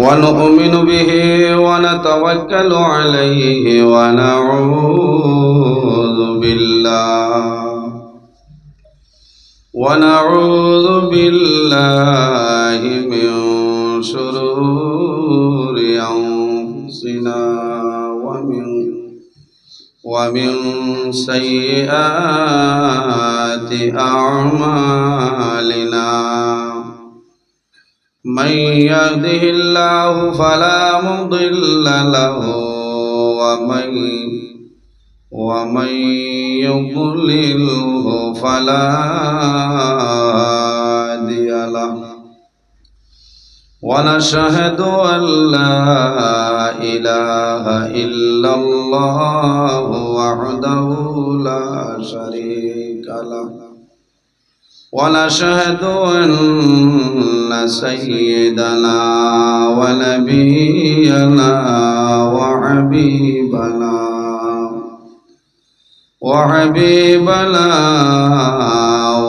ونؤمن به ونتوكل عليه ونعوذ بالله من شرور أنفسنا ومن سيئات أعمالنا من يهده الله فلا مضل له ومن يضلله فلا هادي له ونشهد أن لا إله إلا الله وحده لا شريك له ونشهد أن سيدنا ونبينا وحبيبنا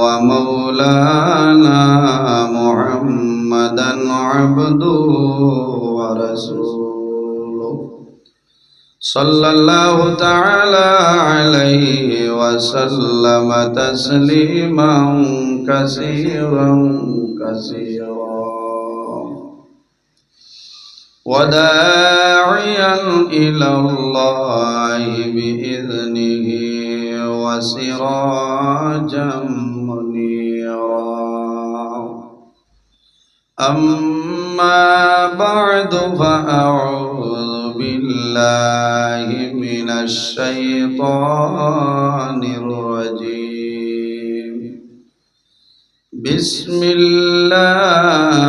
ومولانا محمدا عبده ورسوله صلى الله تعالى عليه وسلم تسليما كثيرا وداعيا إلى الله بإذنه وسراجا منيرا أما بعد فأعوذ بالله من الشيطان الرجيم بسم الله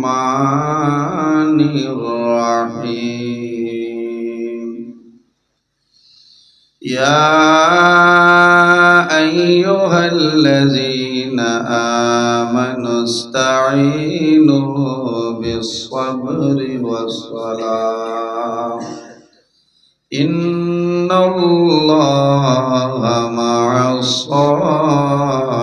الرحمن الرحيم يا أيها الذين آمنوا استعينوا بالصبر والصلاة إن الله مع الصابرين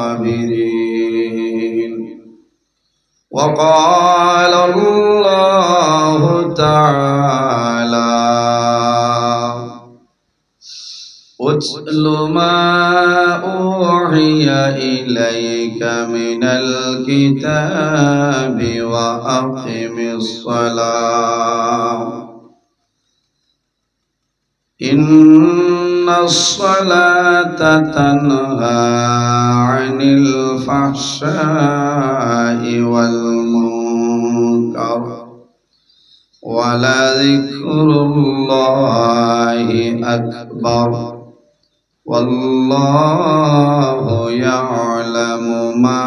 وقال الله تعالى اتل ما أوحي إليك من الكتاب وأقم الصلاة إن الصلاة تنهى عن الفحشاء والمنكر ولذكر الله أكبر والله يعلم ما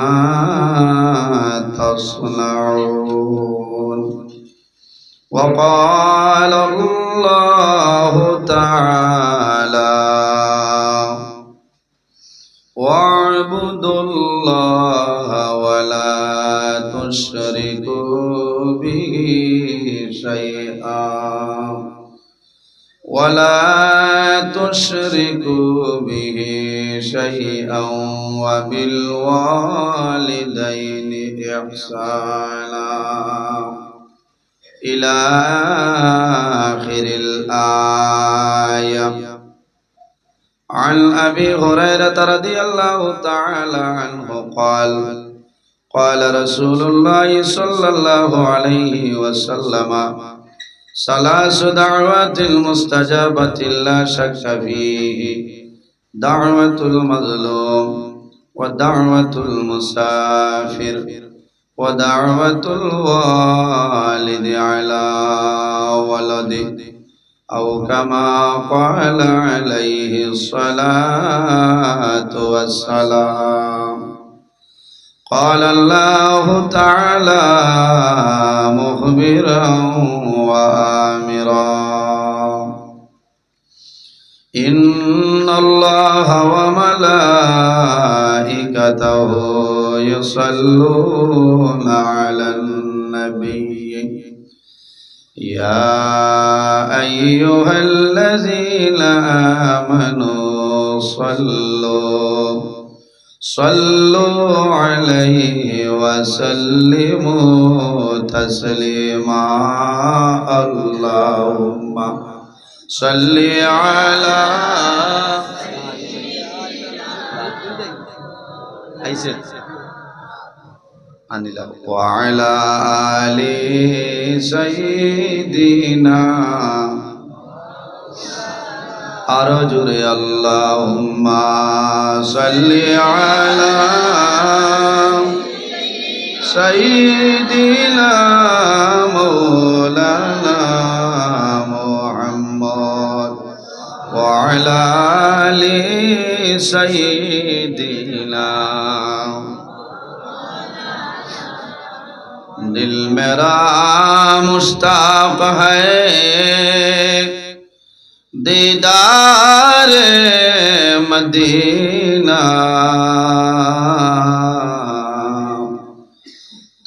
تصنعون وقال الله تعالى واعبدوا الله ولا تشركوا به شيئا وبالوالدين إحسانا إلى آخر الآية عن أبي هريرة رضي الله تعالى عنه قال رسول الله صلى الله عليه وسلم ثلاث دعوات مستجابة لا شك فيه دعوة المظلوم ودعوة المسافر ودعوة الوالد على ولده أو كما قال عليه الصلاة والسلام قال الله تعالى مخبرا وآمرا إن الله وملائكته يصلون على النبي يا أيها الذين آمنوا صلوا عليه وسلموا تسليما اللهم صل على وعلى آل سيدنا أرجو اللهم صل على سيدنا مولانا محمد وعلى آل سيدنا दिल मेरा मुश्ताक है दीदार मदीना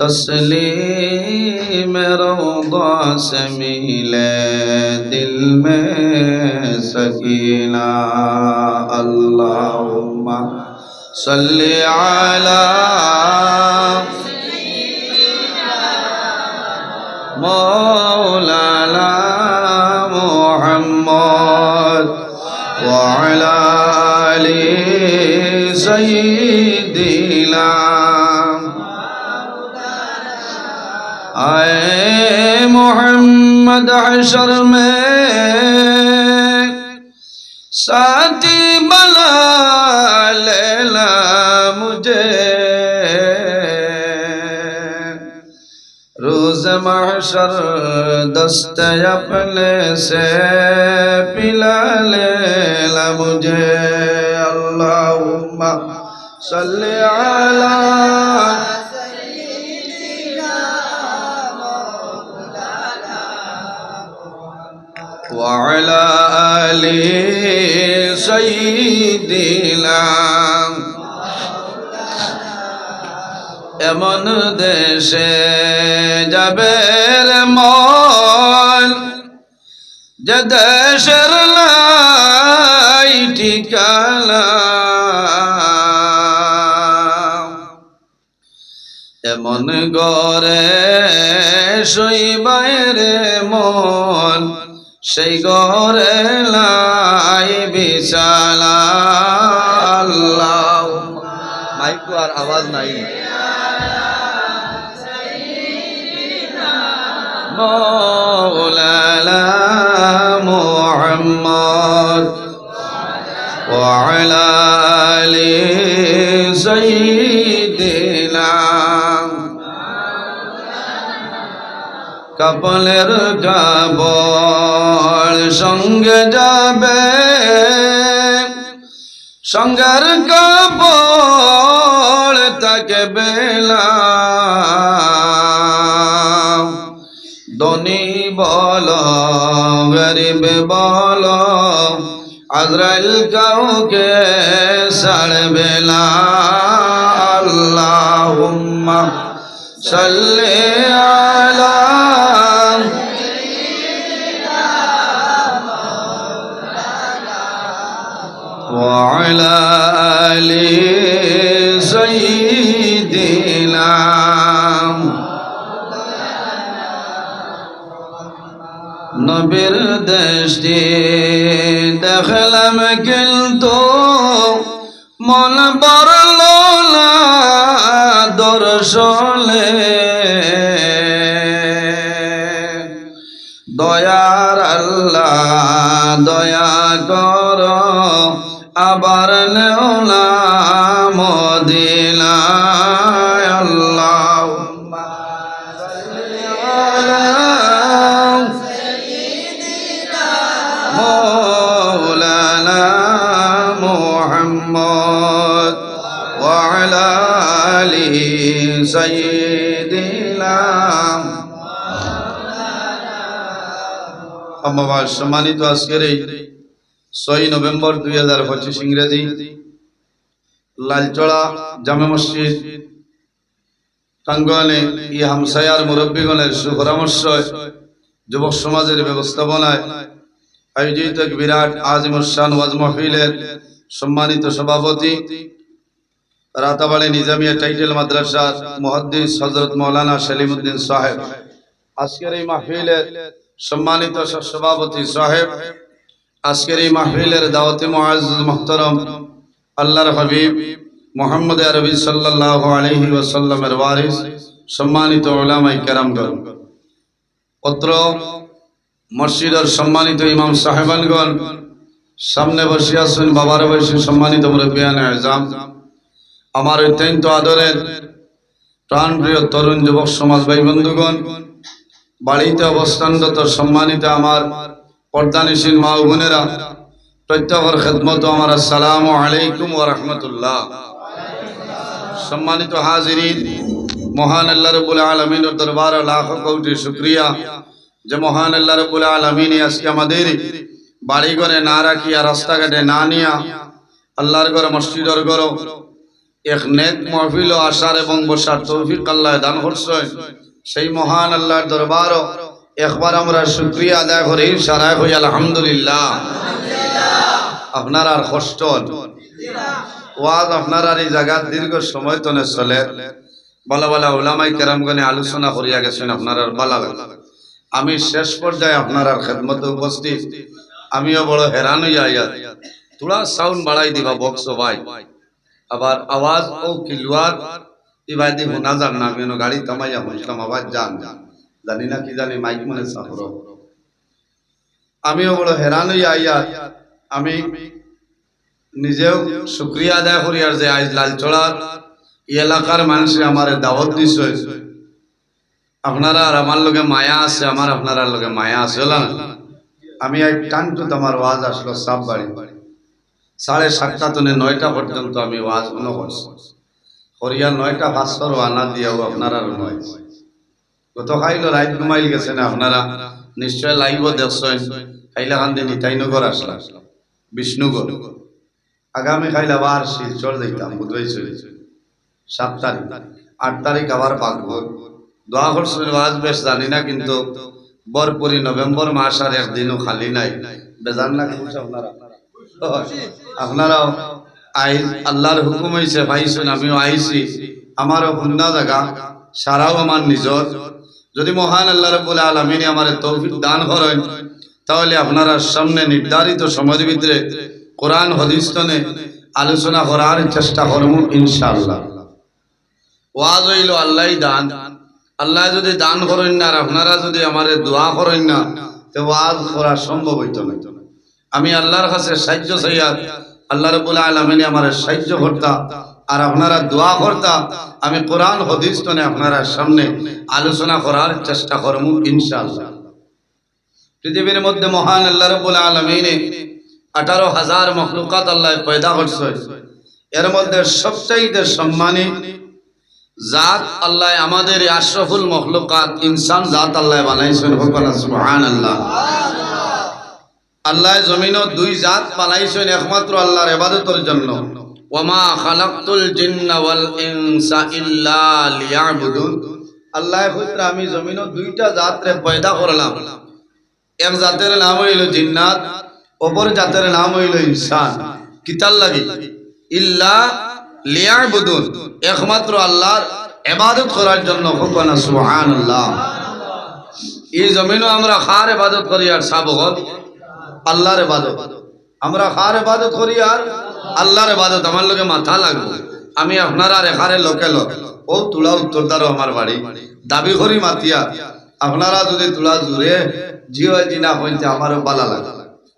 तस्लीम रौदा से मिले दिल में सकीना अल्लाहुम्मा सल्ली अला मौलाना मुहम्मद वअला आलि सय्यिदिना आए मोहम्मद हशर में साथी बना लेला मुझे रोज़ महशर दस्त अपने से पिला लेला मुझे अल्लाहुम्मा सल्ली अला वअला आलि सय्यिदिना এমন দেশে যাবে রে মন যে দেশের নাই ঠিকানা এমন ঘরে শোইবায় রে মন সেই ঘরে নাই বিছানা আল্লাহ মাইক আর আওয়াজ নাই مولانا محمد وعلى آل سيدنا কাপলের কাপড় সঙ্গে যাবে সঙ্গের কাপড় তাকে বেলা ধনী বলো গরিব বলো আজরাইল কাউকে ছাড়বে না আল্লাহুম্মা সাল্লি আলা ওয়া আলা আলি সাইয়্যিদিনা নবীর দৃষ্টি দেখলাম কিন্তু মন পড়ল না দর্শনে দয়ার আল্লাহ দয়া কর আবার নেও না মদিনায় আল্লাহুম্মা সাল্লি আলা مولانا محمد وعلى آل سيدنا আমার সম্মানিত আজকের এই 6 নভেম্বর 2025 ইংরেজি লালচড়া জামে মসজিদ প্রাঙ্গণে এই হামসায়ার মুরব্বীগণের সুপরামর্শ যুবক সমাজের ব্যবস্থাপনায় আয়োজিত এক বিরাট আজিমুস শান ওয়াজ মাহফিলের সম্মানিত সভাপতি রাতাবাড়ি নিজামিয়া টাইটেল মাদ্রাসার মুহাদ্দিস হযরত মাওলানা সেলিমউদ্দিন সাহেব, আজকের এই মাহফিলের সম্মানিত সভাপতি সাহেব, আজকের এই মাহফিলের দাওয়াতে মুআজ্জাজ মুহতারাম আল্লাহর হাবিব মুহাম্মদ আরবি সাল্লাল্লাহু আলাইহি ওয়াসাল্লামের ওয়ারিস সম্মানিত উলামায়ে কেরামগণ, পত্র মসজিদের সম্মানিত ইমাম সাহেবানগণ, সামনে বসে আছেন বাবার বয়সী সম্মানিত মুরব্বিয়ানে আযম, আমার অত্যন্ত আদরের প্রাণপ্রিয় তরুণ যুবক সমাজ ভাই বন্ধুগণ, বাড়িতে অবস্থানরত সম্মানিত আমার পর্দানিশীন মা ও বোনেরা, প্রত্যেকের খেদমত আমার আসসালামু আলাইকুম ওয়া রাহমাতুল্লাহ। সম্মানিত হাজিরিন, মহান আল্লাহ রাব্বুল আলামিনের দরবারে লাখ কোটি শুকরিয়া যে মহান আল্লাহ রাব্বুল আলামিন আজকে আমাদের বাড়ি ঘরে না রাখিয়া, রাস্তাঘাটে না নিয়া, আল্লাহর ঘরে মসজিদের ঘরে এক নেক মাহফিল আসার এবং বসার তৌফিক আল্লাহ দান করছেন। সেই মহান আল্লাহর দরবারও একবার আমরা শুকরিয়া আদায় করি, সারা হই আলহামদুলিল্লাহ। আপনার আর কষ্ট ওয়াজ, আপনার আর এই জায়গা দীর্ঘ সময় তনে চলে, ভালো ভালো উলামায়ে কেরামগণে আলোচনা করিয়া গেছেন, আপনার আর ভালো লাগে। আমি শেষ পর্যায়ে আপনার আর খেদমতে উপস্থিত, আমিও বড় হেরান হইয়া তোরা সাউন্ড বাড়াই দিবা বক্স ভাই, আবার আওয়াজ ও কিলুয়ার ইবাই দি শোনা যান না, আমি গাড়ি থামাইয়া বলছিলাম আওয়াজ যান জানি না কি জানি মাইক মনে সাফর। আমিও বড় হেরান হইয়া আমি নিজেও শুকরিয়া আদায় করি আর যে আজ লালচড়ার এই এলাকার মানুষে আমার দাওয়াত দিছে, আপনারা আর আমার লগে মায়া আছে, আমার আপনারা লগে মায়া আছে না। আমি এক টানটুত আমার ওয়াজ আসলো সাপ বাড়ি 7:30টা থেকে 9টা পর্যন্ত আমি ওয়াজ মনে করছি, হরিয়া 9টা 5 আনা দিয়াও আপনারা নয় কত খাইলো, রাত ঘুমাইল গেছে না আপনারা নিশ্চয় লাইভ দেখছেন। হাইলাকান্দি নিতাইনগর আসলাম, বিষ্ণুগড়, আগামী খাইল আবার শিলচর যাইতাম, বুঝাইছে 7 তারিখ, 8 তারিখ আবার পাকবো। দোয়া করছেন ওয়াজ বেশ জানি না, কিন্তু বরপুরি নভেম্বর মাস আর একদিনও খালি নাই, বেজান না খুশ আপনারা। আপনারাও আল্লাহর হুকুম হয়েছে ভাইছেন, আমিও আইছি, আমারও হুন্না জায়গা সারাও আমার নিজর। যদি মহান আল্লাহ রাব্বুল আলামিন আমার তৌফিক দান করেন, তাহলে আপনারা সামনে নির্ধারিত সময়ের ভিতরে কোরআন হাদিস তনে আলোচনা করার চেষ্টা করব ইনশাআল্লাহ। ওয়াজ হইল আল্লাহই দান, আল্লাহ যদি দান করেন না আর আপনারা যদি আমারে দোয়া করেন না, তো ওয়াজ করা সম্ভব হইতো না। আমি আল্লাহর কাছে সাহায্য চাইয়া, আল্লাহ রাব্বুল আলামিন আমারে সাহায্য করতা আর আপনারা দোয়া করতা, আমি কোরআন হাদিস তনে আপনারা সামনে আলোচনা করার চেষ্টা করব ইনশাআল্লাহ। পৃথিবীর মধ্যে মহান আল্লাহ রাব্বুল আলামিন 18,000 মখলুকাত আল্লাহ পয়দা করছে, এর মধ্যে সবচাইতে সম্মানী জাত আল্লাহ আমাদের আশরাফুল মখলুকাত ইনসান জাত আল্লাহ বানাইছেন, সুবহানাল্লাহ। আল্লাহ জমিনও 2 জাত বানাইছেন একমাত্র আল্লাহর ইবাদতের জন্য, ওয়ামা খালাকতুল জিন্না ওয়াল ইনসা ইল্লা লিয়াবুদুন। আল্লাহ কইরা আমি জমিনও 2টা জাতরে পয়দা করলাম, এক জাতের নাম হইল জিন্নাত, অপর জাতের নাম হইল ইনসান। কিতাল লাগি ইল্লা লিয়াবুদুন, একমাত্র আল্লাহর ইবাদত করার জন্য, সুবহানাল্লাহ। এই জমিনও আমরা খার ইবাদত করি আর সাবগত আল্লাহর ইবাদত, আমরা খার ইবাদত করি আর আল্লাহর ইবাদত। আমার লগে মাথা লাগবে, আমি আপনারা আর এখানে লোকে লোক ও তুলা উত্তরদারও আমার বাড়ি দাবি করি মাতিয়া, আপনারা যদি তুলা জুড়ে জিও জিনা হইতে আমারও বালা লাগে,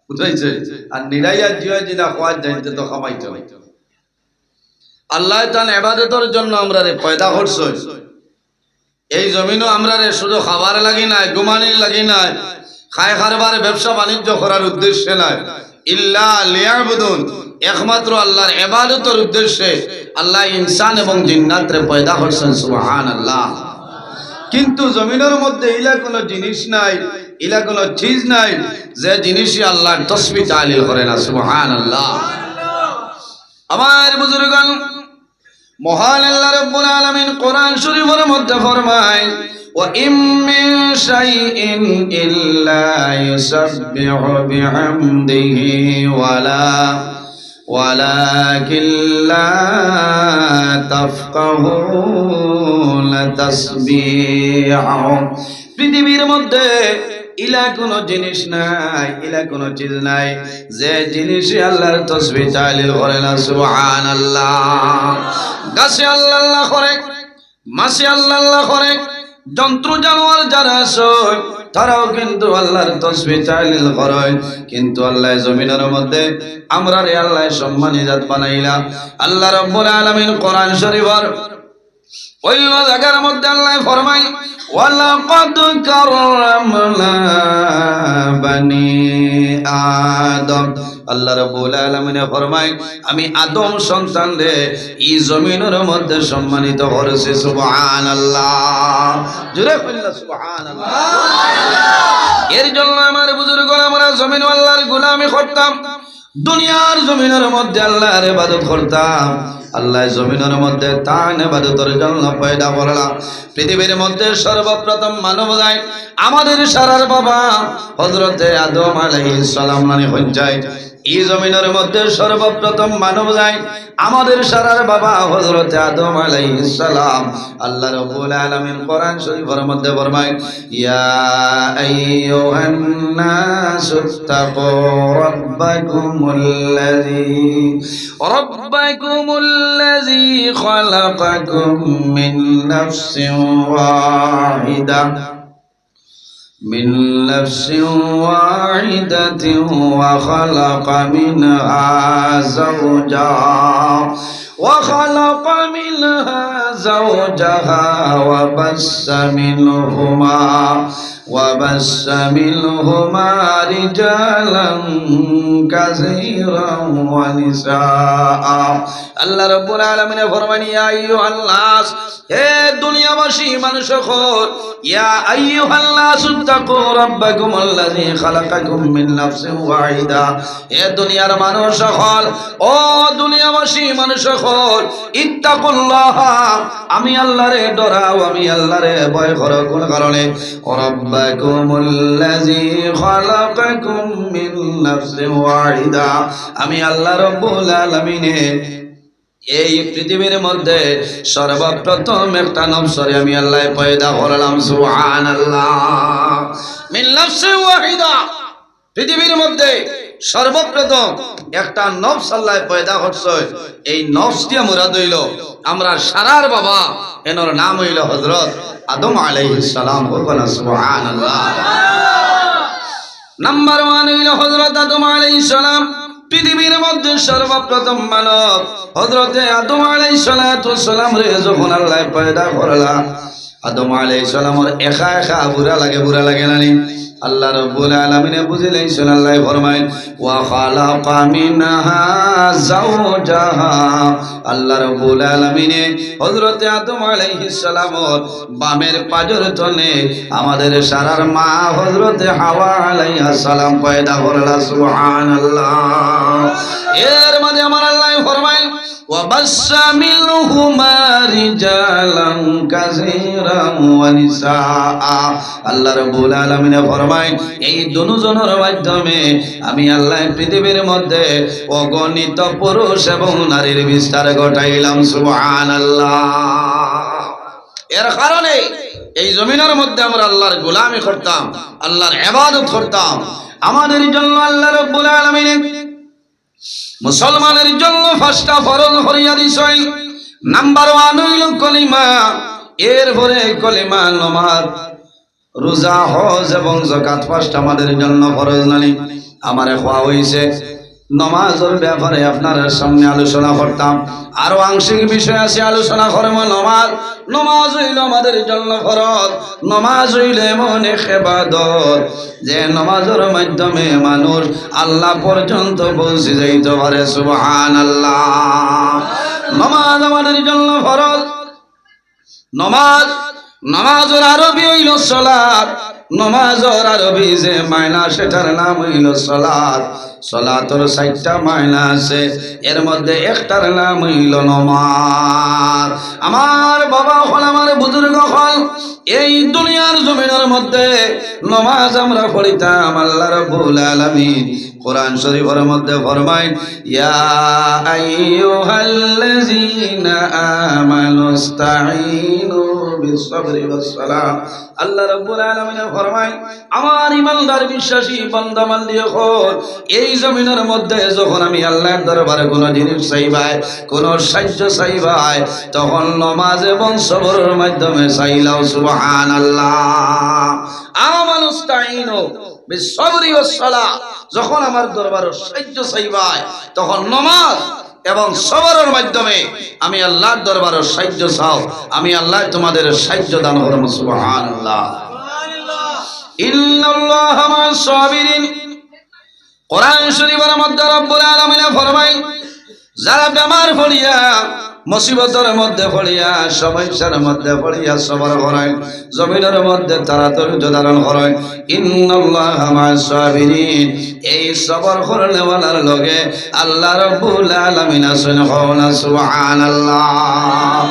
বুঝাইছে। আর নিরাইয়া জিও জিনা খোয়া যাইতে তো কামাইতে হইতে। আল্লাহ তাআলা ইবাদতের জন্য আমরা রে পয়দা করছে, এই জমিনও আমরা রে শুধু খাবার লাগি নাই, ঘুমানির লাগি নাই, খায় খারবার ব্যবসা বাণিজ্য করার উদ্দেশ্যে নাই, ইল্লা লিয়াবুদুন, একমাত্র আল্লাহর ইবাদতের উদ্দেশ্যে আল্লাহ ইনসান এবং জিন্নাত রে পয়দা করছেন, সুবহানাল্লাহ। কিন্তু জমিনের মধ্যে ইলা কোনো জিনিস নাই, ইলা কোনো চিজ নাই যে জিনিসই আল্লাহর তাসবিহ তাহলিল করে না, সুবহানাল্লাহ। আমার বুজুর্গগণ, মহান আল্লাহ রাব্বুল আলামিন কোরআন শরীফের মধ্যে ফরমায়, ওয়া ইম মিন শাইইন ইল্লা ইউসাব্বিহু বিহামদিহি ওয়ালাকিন লা তাফকাহুনা তাসবিহাহুম। পৃথিবীর মধ্যে ইলা কোনো জিনিস নাই, ইলা কোনো চিজ নাই যে জিনিসে আল্লাহর তাসবিহ তাহলিল করে না। সুবহানাল্লাহ। গাছে আল্লাহ আল্লাহ করে, মাছে আল্লাহ আল্লাহ করে, জন্তু জানোয়ার যারা আছে তারাও কিন্তু আল্লাহর তাসবিহ তাহলিল করে। কিন্তু আল্লাহ জমিনের মধ্যে আমরা রে আল্লাহ সম্মানী জাত বানাইলা। আল্লাহ রাব্বুল আলামিন কোরআন শরীফের অন্য জায়গার মধ্যে আল্লাহ ফরমায়, ওয়ালাকাদ কাররামনা বানি আদম। আল্লাহ রাব্বুল আলামিন ফরমায়, আমি আদম সন্তানরে এই জমিনের মধ্যে সম্মানিত করেছি। সুবহানাল্লাহ। জোরে বলুন সুবহানাল্লাহ। এর জন্য আমার বুজুর্গরা আমরা জমিন আল্লাহর গোলামি করতাম, দুনিয়ার জমিনের মধ্যে আল্লাহর ইবাদত করতাম। আল্লাহ জমিনের মধ্যে তার ইবাদতের জন্য পয়দা করলাম। পৃথিবীর মধ্যে সর্বপ্রথম মানব যায় আমাদের সারার বাবা হযরতে আদম আলাইহিস সালাম মানে হজ্জায়। এই জমিনের মধ্যে সর্বপ্রথম মানব যায় আমাদের সারার বাবা হযরতে আদম আলাইহিস সালাম। আল্লাহ রাব্বুল আলামিন কোরআন শরীফের মধ্যে ফরমায়, ইয়া আইয়ুহান নাসুত্তাকু রাব্বাকুমুল্লাযী খালাকাকুম মিন নাফসিন ওয়াহিদা من نفس واحدة وخلق منها زوجها وبث منهما رجالا كثيرا ونساء। আল্লাহ রাব্বুল আলামিন ফরমান, ইয়া আইয়ুহান নাস, হে দুনিয়াবাসী মানুষ সকল, ইয়া আইয়ুহান নাস ইত্তাকু রাব্বাকুমুল্লাযী খালাকাকুম মিন নাফসিন ওয়াহিদা। হে দুনিয়ার মানুষ সকল, ও দুনিয়াবাসী মানুষ সকল, ইত্তাকুল্লাহ, আমি আল্লাহরে ডরাও, আমি আল্লাহরে ভয় করো। কোন কারণে? রাব্বাকুমুল্লাযী খালাকাকুম মিন নাফসিন ওয়াহিদা, আমি আল্লাহ রাব্বুল আলামিন এই পৃথিবীর মধ্যে সর্বপ্রথম একটা নফসরে আমি আল্লাহ পয়দা করলাম। সুবহানাল্লাহ। মিন নাফসিন ওয়াহিদা, পৃথিবীর মধ্যে সর্বপ্রথম একটা নফস আল্লাহ পয়দা করছে। এই নফস দিয়ে মুরাদ হইল আমরা সারার বাবা, এনার নাম হইল হযরত আদম আলাইহিস সালাম। বলুন সুবহানাল্লাহ। নাম্বার 1 হইল হযরত আদম আলাইহিস সালাম। পৃথিবীর মধ্যে সর্বপ্রথম মানব হযরতে আদম আলাইহিস সালাম রে যখন আল্লাহ পয়দা করলা, আদম আলাইহিস সালামের একা একা বুড়া লাগে না নি? আল্লাহ রাব্বুল আলামিন বুঝাইলেন, আল্লাহ ফরমায়, ওয়া খালাকা মিনহা যাওজাহা। আল্লাহ রাব্বুল আলামিন হযরতে আদম আলাইহিস সালামের বামের পাজর তলে আমাদের সারার মা হযরতে হাওয়া আলাইহিস সালাম পয়দা করলা। সুবহানাল্লাহ। এর মধ্যে আমার আল্লাহ ফরমায়, ওয়া বাসসা মিনহুমা রিজালান কাসীরান ওয়া নিসা। আল্লাহ রাব্বুল আলামিন ফরমায়, এই দুজনের মাধ্যমে আমি আল্লাহ পৃথিবীর মধ্যে অগণিত পুরুষ এবং নারীর বিস্তার ঘটাইলাম। সুবহানাল্লাহ। এর কারণে এই জমিনের মধ্যে আমরা আল্লাহর গোলামি করতাম, আল্লাহর ইবাদত করতাম। আমাদের জন্য আল্লাহ রাব্বুল আলামিন মুসলমানের জন্য 5টা ফরজ করিয়া দিছেন। নাম্বার 1 হইল কলিমা, এরপরে কলিমা, নামাজ, রোজা, হজ এবং যাকাত 5টা আমাদের জন্য ফরজ নানি। আমারে খাওয়া হইছে নামাজের ব্যাপারে আপনার সামনে আলোচনা করতাম, আরো আংশিক বিষয় আছে আলোচনা করব। নামাজ হইল আমাদের জন্য ফরজ। নামাজ হইল এমন এক ইবাদত যে নামাজের মাধ্যমে মানুষ আল্লাহ পর্যন্ত পৌঁছে যাইতে পারে। সুবহানাল্লাহ। নামাজ আমাদের জন্য ফরজ। নামাজের আরবি হইল সালাত, নমাজের আরবি যে মায়না সেটার নাম হইল সালাত। সালাতের 4টা মায়না আছে, এর মধ্যে একটার নাম হইল নমাজ। আমার বাবা হল, আমার বুজুর্গ হল, এই দুনিয়ার জমিনের মধ্যে নমাজ আমরা পড়িতাম। আল্লাহ রাব্বুল আলামিন কোরআন শরীফের মধ্যে ফরমায়, ইয়া আইয়ুহাল্লাযীনা আমানুস্তাঈনু বিস-সাবরি ওয়াস-সালাহ। আল্লাহ রাব্বুল আলামিন ফরমায়, আমার ঈমানদার বিশ্বাসী বান্দা বান্দি হল, এই জমিনের মধ্যে যখন আমি আল্লাহর দরবারে কোন জিনিস চাইবাই, কোন সাহায্য চাইবাই, তখন নামাজ এবং সবরের মাধ্যমে চাইলাও। সুবহানাল্লাহ। আমানুস্তাঈনু বিস-সাবরি ওয়াস-সালাহ, যখন আমার দরবারে সাহায্য চাইবাই, তখন নামাজ এবং সবরের মাধ্যমে আমি আল্লাহর দরবারে সাহায্য চাও, আমি আল্লাহ তোমাদের সাহায্য দান করব। সুবহানাল্লাহ। ইন্নাল্লাহা মা'আস সাবিরিন। কোরআন শরীফের মধ্যে রব্বুল আলামিন ফরমায়, যারা বেমার পড়িয়া, মুসিবতের মধ্যে পড়িয়া, সমস্যার মধ্যে পড়িয়া সবর করেন, জমিনের মধ্যে তারা ধৈর্য ধারণ করেন, ইন্নাল্লাহা মা'আস সাবিরিন, এই সবর করনেওয়ালার লগে আল্লাহ রাব্বুল আলামিন আছেন। সুবহানাল্লাহ।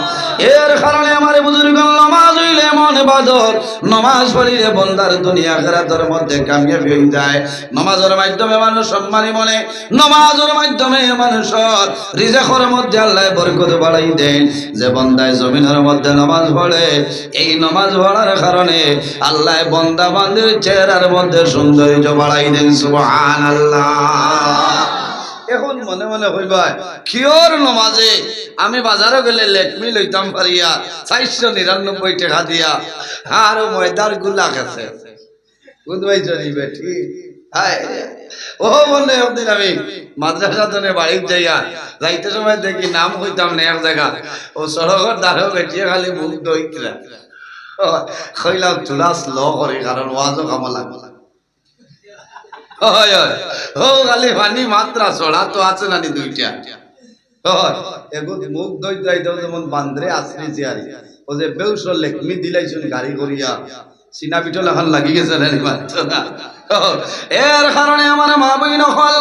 এর কারণে আমার বুজুর্গ, নামাজ হইলে এমন ইবাদত, নামাজ পড়িলে বান্দার দুনিয়া আখিরাতের মধ্যে কামিয়াবি হয়ে যায়। নামাজের মাধ্যমে মানুষ সম্মানী বনে, নামাজের মাধ্যমে মানুষের রিজিকের মধ্যে আল্লাহ বরকত বাড়াই দেন। যে বান্দায় জমিনের মধ্যে নামাজ পড়ে, এই নামাজ পড়ার কারণে আল্লাহ বান্দা বান্দির চেহারার মধ্যে সৌন্দর্য বাড়াই দেন। সুবহানাল্লাহ। এখন মনে মনে হইবা, কিয়র নমাজে আমি বাজারে গেলে লেকমি লইতাম পারিয়া 499 টাকা দিয়া, আর ময়দার গুলা গেছে বুঝবাই জানি বেটি। ও বলে একদিন আমি মাদ্রাসা জনে বাড়িতে যাইয়া যাইতে সময় দেখি নাম হইতাম না এক জায়গা, ও সড়কের দ্বারা বেটিয়ে খালি মুখ দইতরা খইলাম চুলাস ল করে, কারণ ওয়াজও কামা লাগবে। খালি পানি মাত্রা ছড়া তো আছে নানি দুইটা। মুখ দই যাইতে যেমন বান্দ্রে আসরি চেয়ারি, ও যে বেউসর লেকমি দিলাইছুন গাড়ি করিয়া, সিনা পিঠল এখন লাগি গেছে নানি মাত্র। এর কারণে আমার মা বইন হল,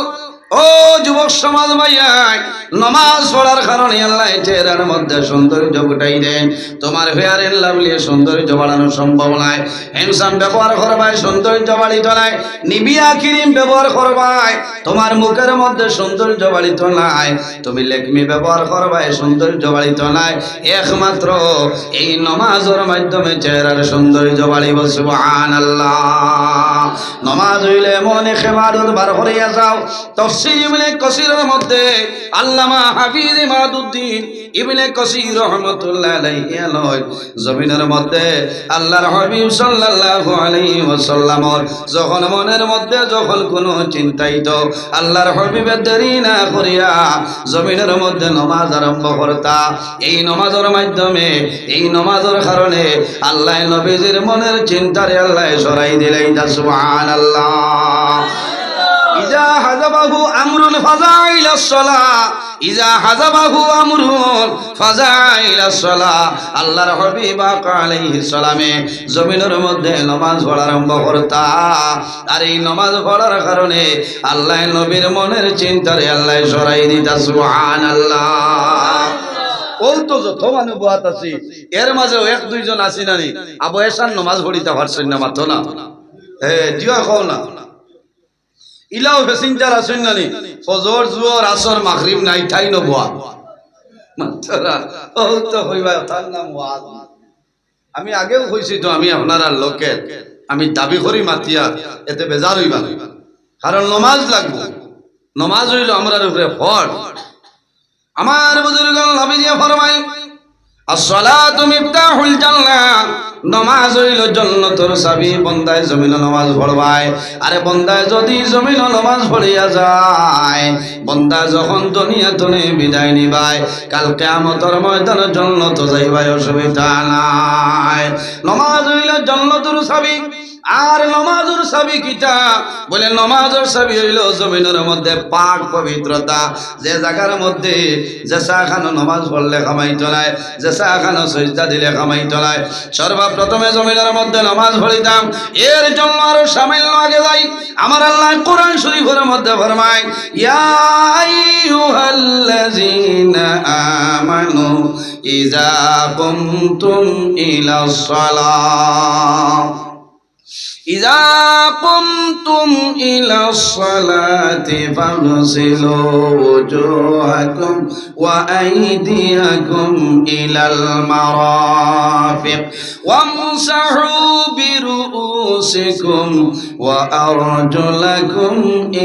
ও যুবক সমাজ ভাইয়াই, নামাজ পড়ার কারণে আল্লাহ চেহারার মধ্যে সৌন্দর্য ফুটাই দেন। তোমার ফেয়ার এন্ড লাভলি সৌন্দর্য বাড়ানো সম্ভব নয়। হ্যান্ডসাম ব্যবহার করবাই, সৌন্দর্য বাড়িত নাই। নিবিয়া ক্রিম ব্যবহার করবাই, তোমার মুখের মধ্যে সৌন্দর্য বাড়িত নাই। তুমি লেকমি ব্যবহার করবাই, সৌন্দর্য বাড়িত নাই। একমাত্র এই নামাজের মাধ্যমে চেহারার সৌন্দর্য বাড়িব। সুবহানাল্লাহ। নামাজ হইলে মনে খেমাদত বার করিয়া যাও। তাফসীর ইবনে কাসীরের মধ্যে আল্লামা হাফিজ ইমাদউদ্দিন ইবনে কাসীর রাহমাতুল্লাহ আলাইহি আলয়, জমিনের মধ্যে আল্লাহর হাবিব সাল্লাল্লাহু আলাইহি ওয়াসাল্লামর যখন মনের মধ্যে যখন কোনো চিন্তাইত, আল্লাহর হাবিবের দেরি না করিয়া জমিনের মধ্যে নামাজ আরম্ভ করতা। এই নামাজের মাধ্যমে, এই নামাজের কারণে আল্লাহ নবীজির মনের চিন্তারে আল্লাহ সরাই দিলেন। সুবহানাল্লাহ। ইজা হাজাবাহু আমরুন ফাজাইলাস সালাহ, ইজা হাজাবাহু আমরুন ফাজাইলাস সালাহ। আল্লাহর হাবিব আলাইহিস সালামে জমিনের মধ্যে নামাজ পড়া আরম্ভ করতা, আর এই নামাজ পড়ার কারণে আল্লাহ নবীর মনের চিন্তারে আল্লাহ সরাই দিতা। সুবহানাল্লাহ। বলতো যত মানুষ বাত আছি, এর মাঝেও এক দুইজন আছি নানি আবু এসান নামাজ পড়িতে পারছেন না, মাত্র না জিয়া খাও না ইলাও প্যাসেঞ্জার আসেন নানি, ফজর জুহর আসর মাগরিব নাই ঠাই নবুয়া মাত্রা ও তো হইবা। তার নাম ওয়াজ। আমি আগেও কইছি তো, আমি আপনারা লোকের আমি দাবি করি মাতিয়া, এতে বেজার হইবা, কারণ নমাজ লাগবে। নমাজ হইল আমরার উপরে ফরজ। আমার বুজুর্গ নবীজি ফরমায়, as-salatu miftahul জান্নাহ, নামাজ হইল জান্নাতের চাবি। বান্দায় জমিনে নামাজ পড়বায়, আরে বান্দায় যদি জমিনে নামাজ পড়িয়া যায়, বান্দা যখন দুনিয়া থেকে বিদায় নিবায়, কাল কিয়ামতের ময়দানে জান্নাতে যাইবায়, অসুবিধা নাই। নামাজ হইল জান্নাতের চাবি। আর নামাজের চাবি কিটা বলে, নামাজের চাবি হইল জমিনের মধ্যে পাক পবিত্রতা। যে জায়গার মধ্যে যে সাখানো নামাজ পড়লে কামাইতো নাই, যে সাখানো সিজদা দিলে কামাইতো নাই, সর্ব প্রথমে জমিনের মধ্যে নামাজ পড়িতাম, এর জন্য আরো সামান্য আগে যাই। আমার আল্লাহ কোরআন শরীফের মধ্যে ফরমায়, ইয়া আইয়ুহাল্লাযীনা আমানু ইযা কুমতুম ইলাস সালাহ إذا قمتم إلى الصلاة فاغسلوا وجوهكم وأيديكم إلى المرافق وامسحوا برؤوسكم وأرجلكم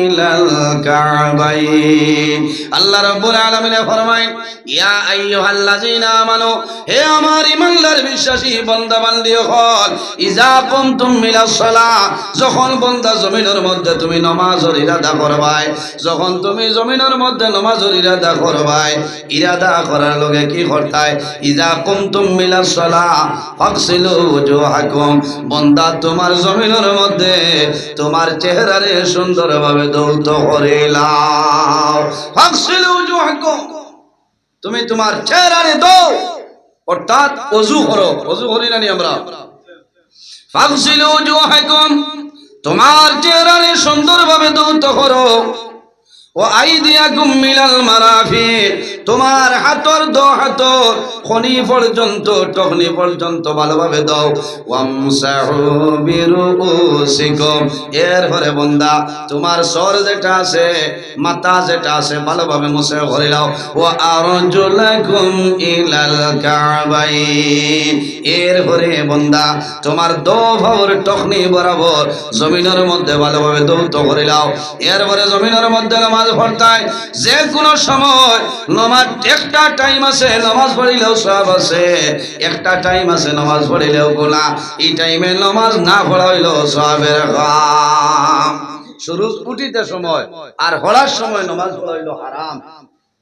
إلى الكعبين الله رب العالمين فرمائیں ইয়া আইয়ুহাল্লাযীনা আমানু, হে আমার ঈমানদার বিশ্বাসী বান্দা বান্দি হল, ইযা কুমতুম ইলাস সালাহ, যখন বান্দা জমিনের মধ্যে তুমি নামাজের ইরাদা করবাই, যখন তুমি জমিনের মধ্যে নামাজের ইরাদা করবাই, ইরাদা করার লগে কি করতাই, ইযা কুমতুম ইলাস সালাহ ফাগসিলু ওয়াজহাকুম, বান্দা তোমার জমিনের মধ্যে তোমার চেহারারে সুন্দরভাবে ধৌত করে লাও। ফাগসিলু ওয়াজহাকুম, তুমি তোমার চেহারারে দাও, অর্থাৎ ওযু করো। ওযু করি না নি আমরা? ফাগসিলু ওয়াজহাকুম, তোমার চেহারারে সুন্দরভাবে ধৌত করো। ও আইদিয়াকুম মিনাল মারাফিক, তোমার হাতর দো হাতর খনি পর্যন্ত টকনি পর্যন্ত ভালোভাবে দাও। ওয়ামসাহু বিরুসিকুম, এরপরে বান্দা তোমার সর যেটা আছে, মাথা যেটা আছে ভালোভাবে মুছে ভরে নাও। ওয়া আরজুলাকুম ইলাল কাবাইন, এরপরে বান্দা তোমার দো ভর টকনি বরাবর জমিনের মধ্যে ভালোভাবে দৌত করে নাও। এরপরে জমিনের মধ্যে নামাজ পড়তায়, যে কোনো সময় নামাজ, একটা টাইম আছে নামাজ পড়িলেও সওয়াব আছে, একটা টাইম আছে নামাজ পড়িলেও গুনাহ। এই টাইমে নামাজ না পড়া হইলো সওয়াবের কাম। শুরু উঠিতে সময় আর হওয়ার সময় নামাজ পড়া হইলো হারাম।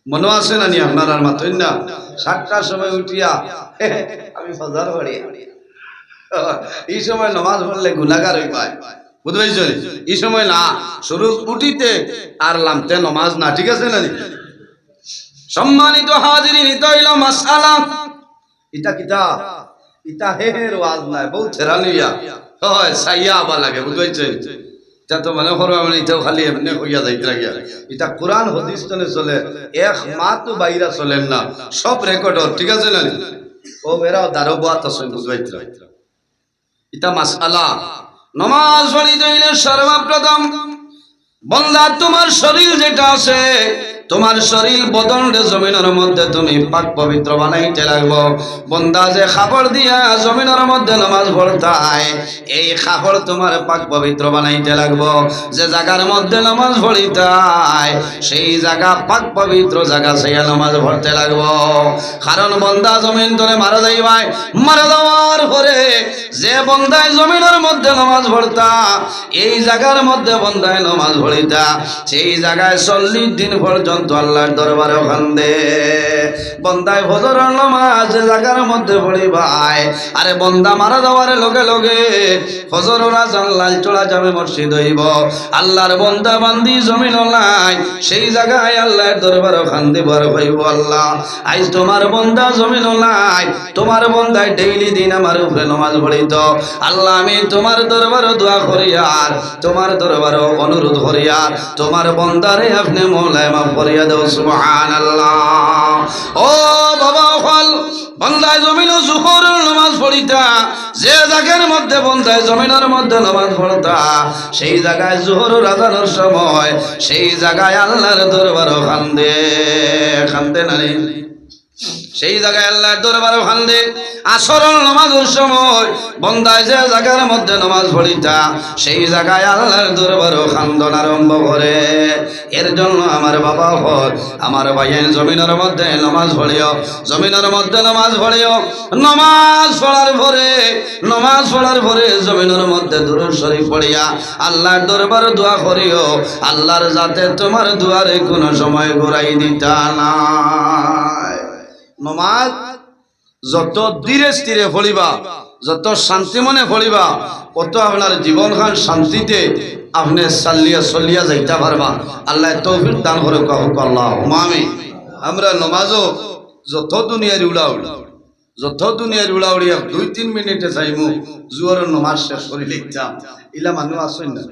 মনে আছে না নি আপনার? আর মাত্রই না 7টার সময় উঠিয়া আমি ফজর পড়ি, এই সময় নামাজ পড়লে গুনাহগার হই পায়, বুঝতে পারছো? এই সময় না, শুরু উঠিতে আর লামতে নামাজ না, ঠিক আছে না? সম্মানিত হাজিরিন, এটা হইল মাসআলা। এটা কিতা? এটা হের ওয়াজ নাই, বহুত ছেরানিয়া হয়, সাইয়া আবা লাগে, বুঝতে পারছো? এটা তো মনে করো আমি এটাও খালি এমনি হইয়া যাইতে লাগিয়া। এটা কোরআন হাদিস তনে চলে, এক মাতো বাইরা চলেন না, সব রেকর্ড, ঠিক আছে না? ও বেরাও দারোবাত আছে, বুঝতে পারছো? এটা মাসআলা। নামাজ পড়িতে হইলে সর্বপ্রথম বান্দা তোমার শরীর যেটা আছে, তোমার শরীর বদনরে জমিনের মধ্যে তুমি পাক পবিত্র বানাইতে লাগবো। বান্দা যে খাবার দিয়া জমিনের মধ্যে নামাজ পড়তায়, এই খাবার তোমার পাক পবিত্র বানাইতে লাগবো। যে জায়গার মধ্যে নামাজ পড়িতায় সেই জায়গা পাক পবিত্র জায়গা, সেই নামাজ পড়তে লাগবো। কারণ বান্দা জমিন ধরে মারা যাইবাই, মারা যাওয়ার পরে যে বান্দায় জমিনের মধ্যে নামাজ পড়তা, এই জায়গার মধ্যে বান্দায় নামাজ পড়িতা, সেই জায়গায় 40 দিন পর্যন্ত আল্লাহর দরবারে কান্দে। বান্দায় ফজরের নামাজ যে জায়গার মধ্যে পড়িবাই, আরে বান্দা মারা যাওয়ার লগে লগে ফজরের আজান লাল চড়া যাবে মসজিদ হইব, আল্লাহর বান্দা বান্দি জমিন নাই, সেই জায়গায় আল্লাহর দরবারে কান্দে বড় হইব, আল্লাহ আজ তোমার বান্দা জমিন নাই, তোমার বান্দায় ডেইলি দিন আমার উপরে নামাজ পড়িত, আল্লাহ আমি তোমার দরবারে দোয়া করি আর তোমার দরবারে অনুরোধ করি আর তোমার বান্দারে আপনি মওলায় মাফ করিয়া দাও। সুবহানাল্লাহ। ও বাবা হল বান্দায় জমিন জোহরের নামাজ পড়িতা, যে জায়গার মধ্যে বান্দায় জমিনের মধ্যে নামাজ পড়তা, সেই জায়গায় জোহরের আজানের সময় সেই জায়গায় আল্লাহর দরবারে কান্দে, কান্দে না রে? সেই জায়গায় আল্লাহর দরবারে কান্দে। আসরের নামাজের সময় বান্দায় যে জায়গার মধ্যে নামাজ পড়িতা, সেই জায়গায় আল্লাহর দরবারে কান্দন আরম্ভ করে। এর জন্য আমার বাবা হল, আমার ভাইয়ের জমিনের মধ্যে নামাজ পড়িও, জমিনের মধ্যে নামাজ পড়িও। নামাজ পড়ার পরে জমিনের মধ্যে দুরূদ শরীফ পড়িয়া আল্লাহর দরবারে দোয়া করিও, আল্লাহর যাতে তোমার দুয়ারে কোনো সময় ঘুরাই দিতা না। নামাজ যত ধীরে স্থিরে পড়িবা, যত শান্তি মনে পড়িবা, কত আপনার জীবনখান শান্তিতে আপনি চালিয়া চলিয়া যাইতে পারবা। আল্লাহ তৌফিক দান করে, আল্লাহুম্মা আমিন। আমরা নমাজও যত দুনিয়ার উড়াও, যত দুনিয়ার উড়াউড়ি 2-3 মিনিটে চাইমু জুয়ারের নমাজ শেষ করে লিখতাম ইলা মানুষ আসেন না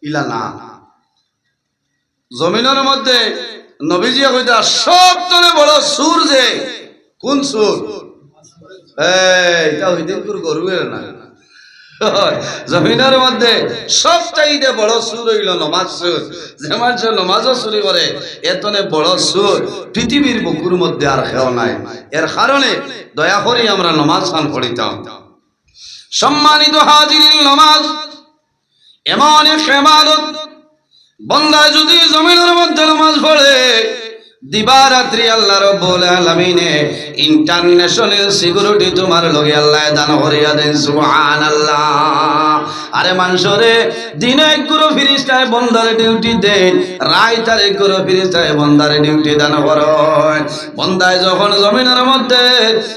ইলা না জমিনের মধ্যে নবীজি কইতা সবচেয়ে বড় সুর যে কোন সুর এটা হইদিন কোন গরুয়ের না জমিনের মধ্যে সবচাইতে বড় সুর হইল নমাজ সুর যে মানুষ নমাজও চুরি করে এতনে বড় সুর পৃথিবীর বুকুর মধ্যে আর কেউ নাই এর কারণে দয়া করে আমরা নমাজ খান পড়িতাম সম্মানিত হাজিরিন নমাজ এমন এক ইবাদত বান্দা যদি জমিনের মধ্যে নামাজ পড়ে দিবারাত্রি আল্লাহ রাব্বুল আলামিনে ইন্টারন্যাশনাল সিকিউরিটি তোমার লগে আল্লাহ দান করিয়া দেন সুবহানাল্লাহ আরে মানুষরে দিনে এক গুরু ফেরেশতায় বান্দারে ডিউটি দেন রাইতে এক গুরু ফেরেশতায় বান্দারে ডিউটি দান করেন বান্দায় যখন জমিনের মধ্যে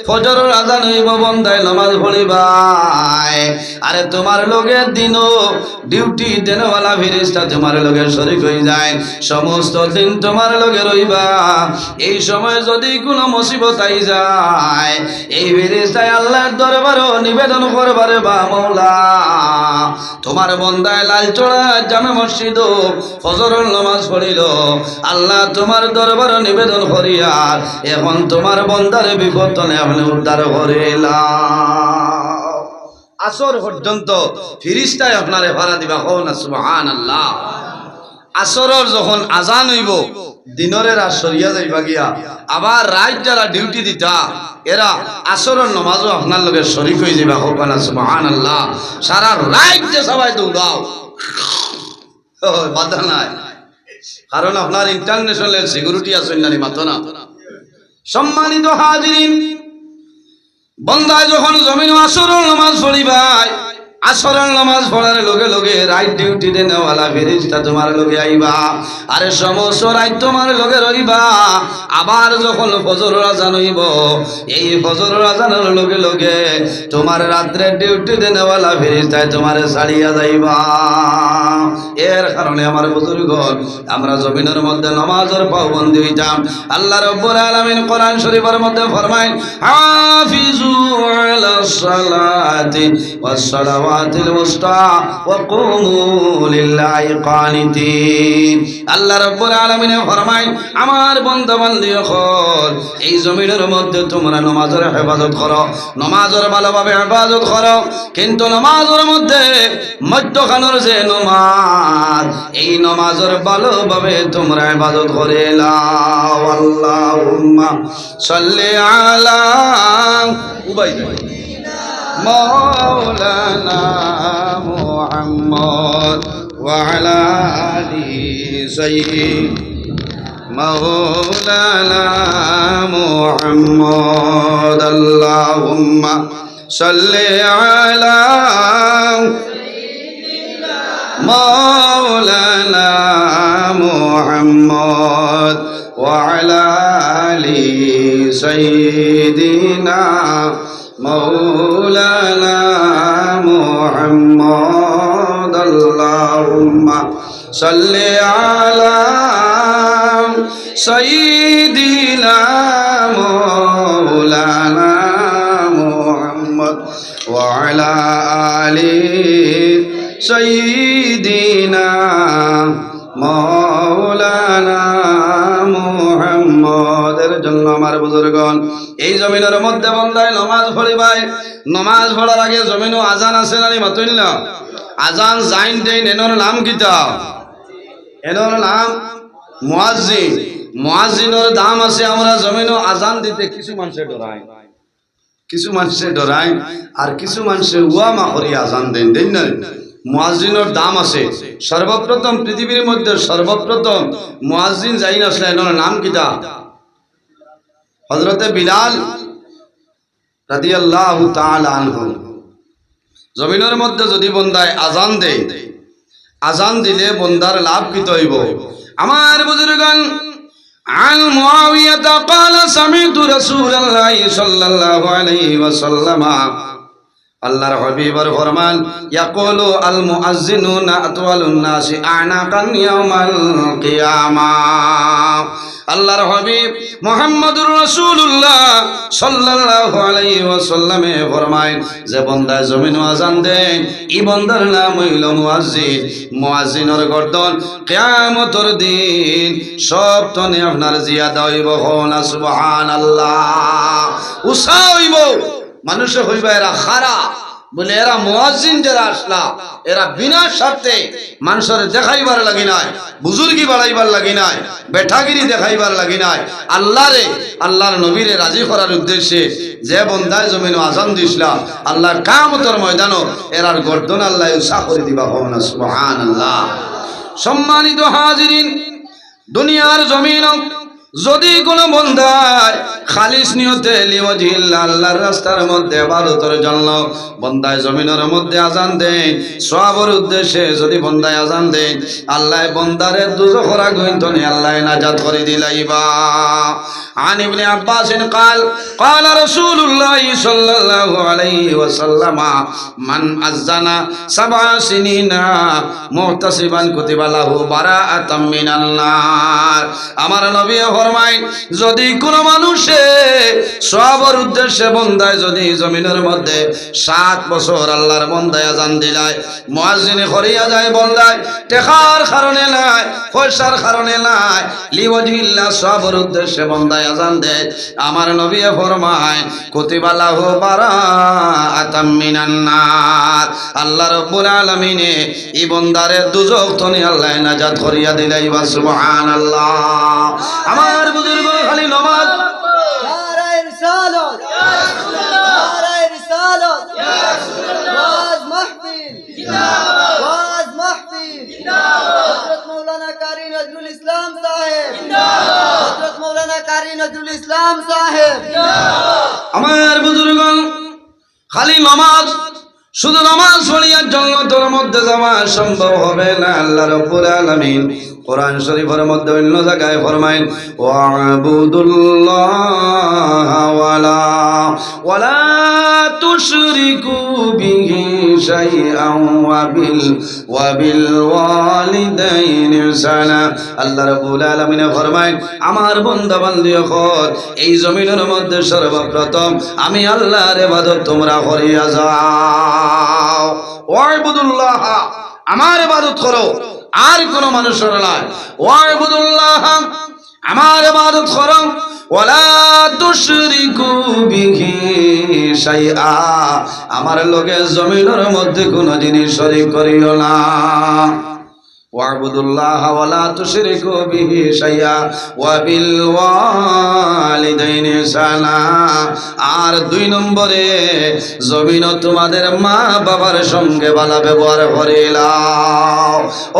ফজরের আযান হইব বান্দায় নামাজ পড়িবাই আরে তোমার লগে দিনও ডিউটি দেনওয়ালা ফেরেশতা তোমার লগে শরীক হয়ে যায় সমস্ত দিন তোমার লগে রইবা এই সময় যদি কোনো মুসিবত আই যায় এই ফেরেশতায় আল্লাহর দরবারে নিবেদন করবারে বা মাওলা তোমার বান্দায় লালচড়া জামে মসজিদ ফজরের নামাজ পড়িল আল্লাহ তোমার দরবারে নিবেদন করিয়া এখন তোমার বান্দারে বিপদ থেকে আপনি উদ্ধার করিলা আসর পর্যন্ত ফেরেশতায় আপনারে ভাড়া দিবা কও না সুবহানাল্লাহ আসরের যখন আজান হইব দিনের আর সরিয়া যাইবা গিয়া আবার রাত যারা ডিউটি দিতা এরা আসরের নামাজও আপনার লগে শরীক হয়ে যাইবা কও না সুবহানাল্লাহ সারা রাত যে সবাই দৌড়াও বাধা নাই কারণ আপনার ইন্টারন্যাশনাল সিকিউরিটি আছেন না মাত্র না সম্মানিত হাজিরিন বান্দা যখন জমিন আসরের নামাজ পড়িবাই আসরের নামাজ পড়ার লগে লগে রাইট ডিউটি দেনওয়ালা ফেরেশতা তোমার লগে আইবা আরে সমস্ত রাত তোমার লগে রইবা আবার যখন ফজরের আযান হইব এই ফজরের আযানের লগে লগে তোমার রাত্রে ডিউটি দেনওয়ালা ফেরেশতা তোমারে ছাড়িয়া যাইবা এর কারণে আমার বুজুর্গগণ আমরা জমিনের মধ্যে নামাজের পাবন্দি হইতাম আল্লাহ রাব্বুল আলামিন কোরআন শরীফের মধ্যে ফরমায় হাফিজু আলাস সালাতি ওয়াস সালাওয়াতিল উসতা ওয়া কুমু লিল্লাহি কানিতিন আল্লাহ রাব্বুল আলামিন ফরমায় আমার বান্দা বান্দি হল এই জমিনের মধ্যে তোমরা নামাজের হেফাজত করো নামাজের ভালোভাবে হেফাজত করো কিন্তু নামাজের মধ্যে মধ্যখানের যে নামাজ এই নামাজের ভালোভাবে তোমরা ইবাদত করে লাও আল্লাহুম্মা সাল্লি আলা উবাই মাওলানা মুহাম্মদ ওয়া আলা আলি সাইয়্যিদ মাওলানা মুহাম্মদ আল্লাহুম্মা সাল্লি আলা مولانا محمد وعلى آل سيدنا مولانا محمد اللهم صل على سيدنا مولانا محمد وعلى آل سيدنا مولانا মুহাম্মাদের জন্য আমার বুজুর্গগণ এই জমিনের মধ্যে বান্দায় নামাজ পড়িবাই নামাজ পড়ার আগে জমিনও আজান আছে না মাতুল না আজান জাইন দেন এনর নাম কিতা এনর নাম মুয়াজ্জিন মুয়াজ্জিনের দাম আছে আমরা জমিনও আজান দিতে কিছু মানুষে ডরায় আর কিছু মানুষে ওয়ামা করি আজান দেন দেন না মুয়াজ্জিনের দাম আছে সর্বপ্রথম পৃথিবীর মধ্যে সর্বপ্রথম মুয়াজ্জিন যাই না এর নাম কিতা হযরতে বিলাল রাদিয়াল্লাহু তাআলা আনহু জমিনের মধ্যে যদি বান্দায় আজান দেয় আজান দিলে বান্দার লাভ কিতা হইব আমার বুজুর্গগণ عن معاوية قال سمعت رسول الله صلى الله عليه وسلم আল্লাহর হাবিবের ফরমান ইয়াকুলু আল মুআজ্জিনুনা আতওয়ালুন নাসি আনাকান ইয়াউমাল কিয়ামাহ আল্লাহর হাবিব মুহাম্মদুর রাসূলুল্লাহ সাল্লাল্লাহু আলাইহি ওয়াসাল্লামে ফরমায় যে বান্দা জমিন আযান দেয় এই বান্দার নাম হইল মুয়াজ্জিন। মুয়াজ্জিনের গর্দন কিয়ামতের দিন সব তনে আপনার জিয়াদা হইব। না সুবহানাল্লাহ। উসা হইব মানুষে হইবা এরা খারা বলে এরা মুয়াজ্জিন যারা আসলা এরা বিনা স্বার্থে মানুষের দেখাইবার লাগি নাই, বুজুর্গি বাড়াইবার লাগি নাই, বেঠাগিরি দেখাইবার লাগি নাই, আল্লাহর নবীরে রাজি করার উদ্দেশ্যে যে বন্দায় জমিন আজান দিছিলা আল্লাহর কিয়ামতের ময়দানও এরার গর্দন আল্লাহ উসা করে দিবা। না সুবহানাল্লাহ। সম্মানিত হাজিরিন, দুনিয়ার জমিন যদি কোনো বন্দায় খালিস নিয়তে লিওয়াজিল্লাহ আল্লাহর রাস্তার মধ্যে ইবাদতের জন্য বন্দায় জমিনের মধ্যে আজান দেয় সওয়াবের উদ্দেশ্যে যদি বন্দায় আজান দেয় আল্লাহ বন্দারে দুজখের আগুনতনে আল্লাহ নাজাত করে দিলাইবা। عن ابن عباس قال قال رسول الله صلى الله عليه وسلم من أذن 7 سنين محتسبا كتب له براءة من النار। আমার নবী ফরমায় যদি কোনো মানুষে সওয়াবের উদ্দেশ্যে বন্দায় যদি জমিনের মধ্যে 7 বছর আল্লাহর বন্দায় আজান দিলায় মুয়াজ্জিনে করিয়া যায় বন্দায় টেকার কারণে নাই, পয়সার কারণে নাই, লিওয়াজিল্লাহ সওয়াবের উদ্দেশ্যে বন্দায় আজান দেয় আমার নবী ফরমায় কুতিবা লাহু বারাআতাম মিনান নার। আল্লাহ রাব্বুল আলামিন এই বন্দারে দুজখ থেকে আল্লাহ নাজাত করিয়া দিলাইবা। সুবহানাল্লাহ। আমার বুজুর্গ খালি নামাজ নারায়ে রিসালাত নারায়ে রিসালাত ওয়াজ মাহফিল ওয়াজ মাহফিল হযরত মাওলানা কারি নজরুল ইসলাম সাহেব হযরত মাওলানা কারি নজরুল ইসলাম সাহেব। আমার বুজুর্গ খালি নামাজ শুধু নামাজ পড়িয়া জান্নাতের মধ্যে যাওয়া সম্ভব হবে না। আল্লাহ রাব্বুল আলামিন কোরআন শরীফের মধ্যে অন্য জায়গায় ফরমায়েন ওয়াবুদুল্লাহ ওয়ালা তুশরিকু বিহি শাইআন ওয়া বিল ওয়ালিদাইনি ইহসানা। আল্লাহ রাব্বুল আলামিন ফরমায়েন আমার বান্দা বান্দীগণ এই জমিনের মধ্যে সর্বপ্রথম আমি আল্লাহর ইবাদত তোমরা করিয়া যাও। ওয়াবুদুল্লাহ আমার ইবাদত করো, আর কোন মানুষের নয়। ওয়াবুদুল্লাহ আমার ইবাদত করো ওয়ালা তুশরিকু বিহি শাইআ আমার লগে জমিনের মধ্যে কোন জিনিস শরীক করিও না। ওয়াবুদুল্লাহ ওয়ালা তুশরিকু বিহি শাইআ ওয়া বিল ওয়ালিদাইনি ইহসানা। আর 2 নম্বরে জমিন তোমাদের মা বাবার সঙ্গে ভালো ব্যবহার করিলাও।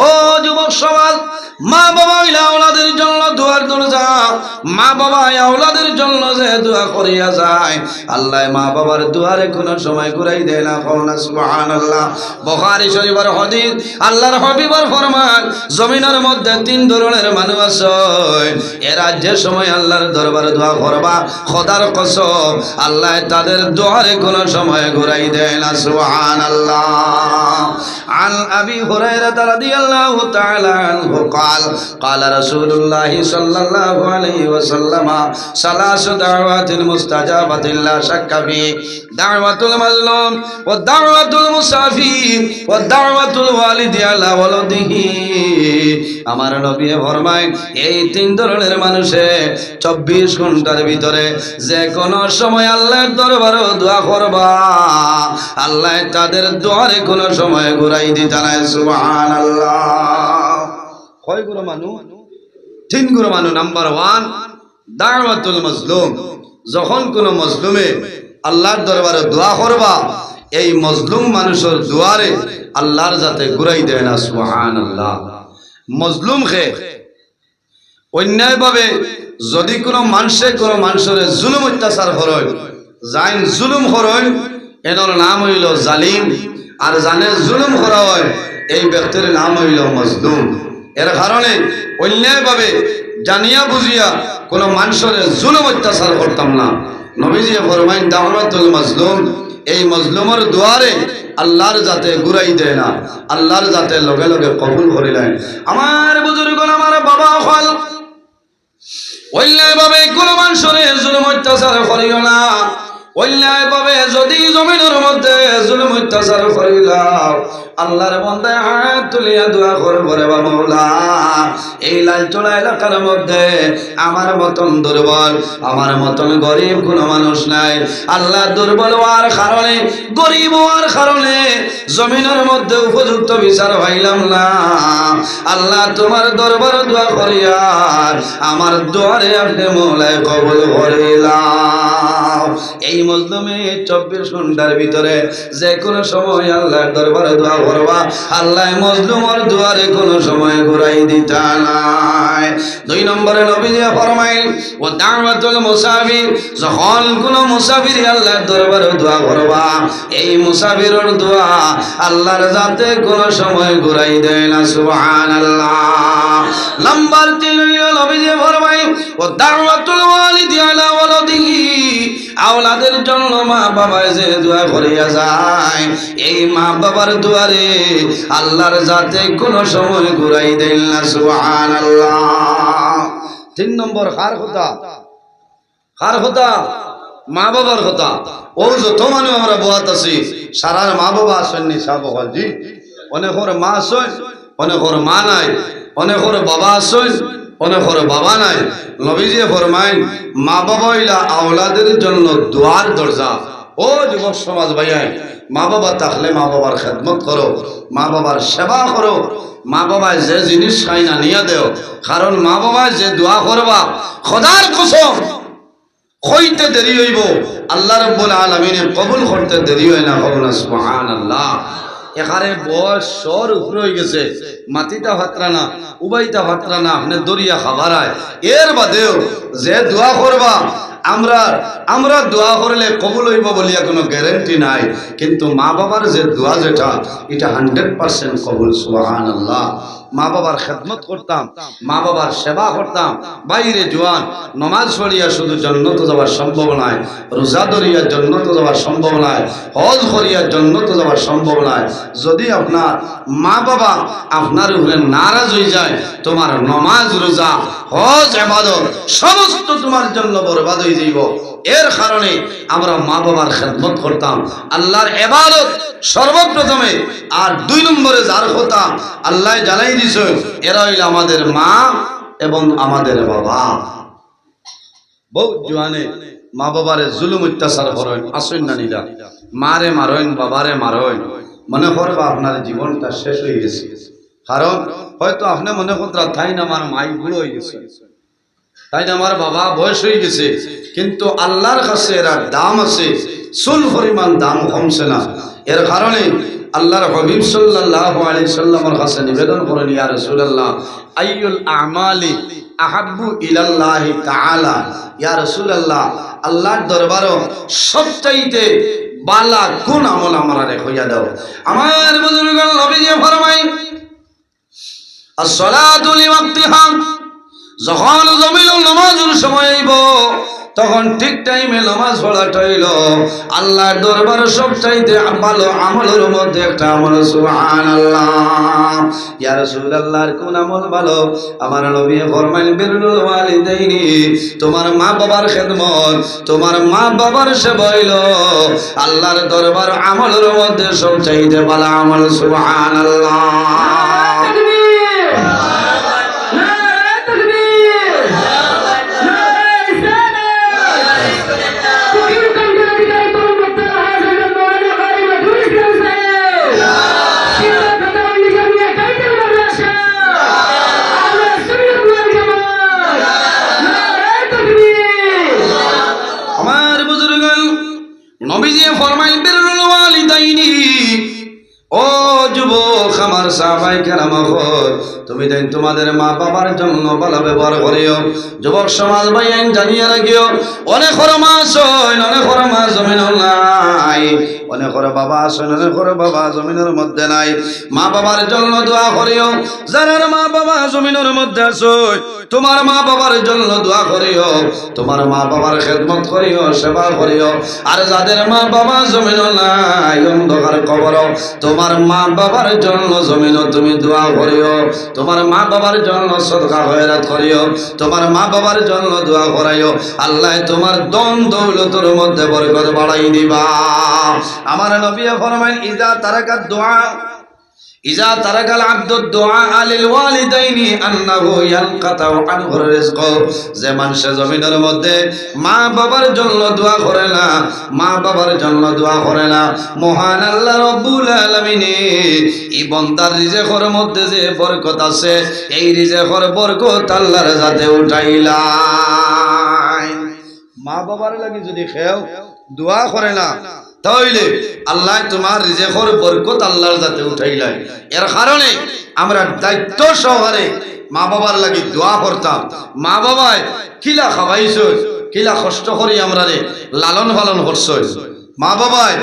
ও যুবক সমাজ, মা বাবা হইলা আওলাদের জন্য দুয়ার দরজা। মা বাবা আওলাদের জন্য যে দোয়া করিয়া যায় আল্লাহ মা বাবার দুয়ারে কোনো সময় ঘুরাই দেয় না। কওনা সুবহানাল্লাহ। বুখারী শরীফের হাদিস আল্লাহর হাবিবের ফরমান জমিনের মধ্যে 3 ধরনের মানুষ আছে এরা যে সময় আল্লাহর দরবারে দোয়া করবা খোদার কসম আল্লাহ তাদের দুয়ারে কোনো সময় ঘুরাই দেয় না। সুবহানাল্লাহ। عن أبي هريرة رضي الله تعالى عنه قال قال رسول الله صلى الله عليه وسلم 3 دعوات مستجابة لا شك فيه دعوة المظلوم ودعوة المسافر ودعوة الوالد على ولده। আমার নবী ফরমায় এই 3 ধরনের মানুষে 24 ঘন্টার ভিতরে যে কোনো সময় আল্লাহর দরবারে দোয়া করবা আল্লাহ তাদের দুয়ারে কোনো সময় ঘুরাই দিতে নাই। সুবহানাল্লাহ। কয় গুলো মানুষ? 3 গুলো মানুষ। নাম্বার 1 দাওয়াতুল মাজলুম। যখন কোনো মজলুমে আল্লাহর দরবারে দোয়া করবা এই মজলুম মানুষের দুয়ারে আল্লাহর যাতে ঘুরাই দেয় না। সুবহানাল্লাহ। মজলুম খে অন্যায়ভাবে যদি কোনো মানুষের জুলুম অত্যাচার করেন যাইন জুলুম করেন এর নাম হইল জালিম। আর জানে জুলুম করা হয় এই ব্যক্তির নাম হইল মজলুম। এর কারণে অন্যায়ভাবে জানিয়া বুঝিয়া কোনো মানুষের জুলুম অত্যাচার করতাম না। নবীজি ফরমাইন দাওয়াতুল মাজলুম এই মজলুমের দুয়ারে আল্লাহর যাতে ঘুরাই দেয় না, আল্লাহর যাতে লগে লগে কবুল করিলেন। আমার বুজুর্গ আমার বাবা হল অন্যায়ভাবে কোনো মানুষের জুলুম অত্যাচার করিও না। অন্যায়ভাবে যদি জমিনের মধ্যে জুলুম অত্যাচার করিলাম, আল্লাহর বান্দায় হাত তুলিয়া দোয়া করবে রে মাওলা, এই লালচোলা এলাকার মধ্যে আমার মতন দুর্বল, আমার মতন গরিব কোনো মানুষ নাই। আল্লাহ দুর্বল হওয়ার কারণে, গরিব হওয়ার কারণে জমিনের মধ্যে উপযুক্ত বিচার পাইলাম না। আল্লাহ তোমার দরবার দোয়া করিয়া আমার দোয়ারে আপনি মৌলায় কবুল করিলাম। এই মজলুমে 24 ঘন্টার ভিতরে যে কোনো সময় আল্লাহর দরবারে দোয়া করবা, আল্লাহ মজলুমের দুয়ারে কোনো সময় ঘুরাই দিতা নাই। 2 নম্বরে নবীজি ফরমাইল ও দাওয়াতুল মুসাফির, যখন কোনো মুসাফির আল্লাহর দরবারে দোয়া করবা, এই মুসাফিরের দোয়া আল্লাহর জাতে কোনো সময় ঘুরাই দেয় না। সুবহানাল্লাহ। নাম্বার 3 নবীজি ফরমাইল ও দাওয়াতুল ওয়ালিদি আলা ওয়ালাদিহি, আওলাদের জন্য মা বাবা যে দোয়া করিয়া যায়, এই মা বাবার দুয়ারে আল্লাহর জাতে কোনো সময় ঘুরাই দেন না। সুবহানাল্লাহ। 3 নম্বর কার কথা? কার কথা? মা বাবার কথা। ও যত মানুষ আমরা বহাত আছি, সারার মা বাবা আসেননি সাবকাল জি। অনেকর মা আসেন, অনেকর মা নাই, অনেকর বাবা আসেন, অনেকর বাবা নাই। নবীজি ফরমাইন মা বাবা হইলা আওলাদের জন্য দোয়ার দরজা। ও যুবক সমাজ ভাইয়াই, মা বাবা থাকলে মা বাবার খেদমত করো, মা বাবার সেবা করো, মা বাবায় যে জিনিস খাই না নিয়ে দেও। কারণ মা বাবায় যে দোয়া করবা, খোদার কসম হইতে দেরি হইব, আল্লাহ রাব্বুল আলামিন কবুল করতে দেরি হয় না। কবুল সুবহানাল্লাহ। এখানে বয়স সর উপরে হয়ে গেছে, মাটিটা ভাতরা না, উবাইটা ভাতরা না, আপনি দরিয়া খাবারায়। এর বাদেও যে দোয়া করবা, আমরা দোয়া করলে কবুল হইব বলিয়া কোনো গ্যারেন্টি নাই, কিন্তু মা বাবার যে দোয়া যেটা, এটা 100% কবুল। সুবহানাল্লাহ। মা বাবার খেদমত করতাম, মা বাবার সেবা করতাম। বাইরে জোয়ান নমাজ পড়িয়া শুধু জান্নাতে যাওয়ার সম্ভব নয়, রোজা ধরিয়া জান্নাতে যাওয়ার সম্ভব নয়, হজ করিয়া জান্নাতে যাওয়ার সম্ভব নয়। যদি আপনার মা বাবা আপনার উপরে নারাজ হয়ে যায়, তোমার নমাজ, রোজা, হজ, ইবাদত সমস্ত তোমার জন্য বরবাদ হয়ে যাইব। এর কারণে আমরা মা বাবার খেদমত করতাম, আল্লাহর ইবাদত সর্বপ্রথমে। আর 2 নম্বরে যার কথা আল্লাহ জানাই দিছে, এরা হইল আমাদের মা এবং আমাদের বাবা। বহু জোয়ানে মা বাবারে জুলুম অত্যাচার করেন, আসেন না নিরা, মারে মারেন, বাবারে মারেন, মনে করবা আপনার জীবনটা শেষ হয়ে গেছে। কারণ হয়তো আপনি মনে করতে তাই না আমার মাই বুড়ো হয়ে গেছে, তাই না আমার বাবা বয়স হয়ে গেছে, কিন্তু আল্লাহর কাছে এরা দাম আছে, চুল পরিমাণ দাম কমছে না। এর কারণে আল্লাহর হাবিব সাল্লাল্লাহু আলাইহি সাল্লামের কাছে নিবেদন করেন, ইয়া রাসূলুল্লাহ আইয়ুল আমালি আহাব্বু ইলাল্লাহি তাআলা, ইয়া রাসূলুল্লাহ আল্লাহর দরবারে সবচাইতে বালা কোন আমল আমরা হইয়া দাও। আমার বুজুর্গগণ নবীজি ফরমাই as-salatu liwaqtiha, যখন জমিল নামাজের সময় আইব, তখন ঠিক টাইমে নামাজ পড়াটা হইল আল্লাহর দরবারে সবচাইতে ভালো আমলের মধ্যে একটা আমল। সুবহানাল্লাহ। ইয়া রাসূলুল্লাহর কোন আমল ভালো? আমার নবী ফরমাইলেন বিরুল ওয়ালিদাইনি, তোমার মা বাবার খেদমত, তোমার মা বাবার সেবা হইল আল্লাহর দরবার আমলের মধ্যে সবচাইতে ভালো আমল। সুবহানাল্লাহ। নবীজি ফরমাইলেন বিরুল ওয়ালিদাইনি, ও যুবক আমার সাহাবায়ে কেরাম, তুমি দেন তোমাদের মা বাবার জন্য ভালো ব্যবহার করিও। যুবক সমাজ ভাইয়েন জানিয়ে রাখিও, অনেক মা সইন, অনেক মা জমিন নাই, অনেক করে বাবা আসেন, অনেক করে বাবা জমিনের মধ্যে নাই। মা বাবার জন্য দোয়া করিও। যারা মা বাবা জমিনের মধ্যে আছো, তোমার মা বাবার জন্য দোয়া করিও, তোমার মা বাবার খেদমত করিও, সেবা করিও। আর যাদের মা বাবা জমিন নাই, অন্ধকার কবর, তোমার মা বাবার জন্য জমিন তুমি দোয়া করিও, তোমার মা বাবার জন্য সদকা খয়রাত করিও, তোমার মা বাবার জন্য দোয়া করাইও। আল্লাহ তোমার দন দৌলতের মধ্যে বরকত বাড়াই দিবা। আমার নবী ফরমাইন, ইজা তারাকাত দুআ, ইজা তারাকাল আব্দুদ দুআ লিল ওয়ালিদাইনি আন্নাহু ইয়ানকাতাউ আনহুর রিজক। যে মানুষ জমিনের মধ্যে মা বাবার জন্য দোয়া করে না, মা বাবার জন্য দোয়া করে না, মহান আল্লাহ রব্বুল আলামিন এই বান্দার রিজকের মধ্যে যে বরকত আছে, এই রিজকের বরকত আল্লাহর যাতে উঠাইলাই। মা বাবার লাগি যদি খেও দোয়া করে না, তাহলে আল্লাহ তোমার রিজেকর বরকত আল্লাহর যাতে উঠাইলাই। এর কারণে আমরা দায়িত্ব সহকারে মা বাবার লাগি দোয়া করতাম। মা বাবায় কিলা খাওয়াইছ, কিলা কষ্ট করি আমরা রে লালন পালন করছ। মা বাবায়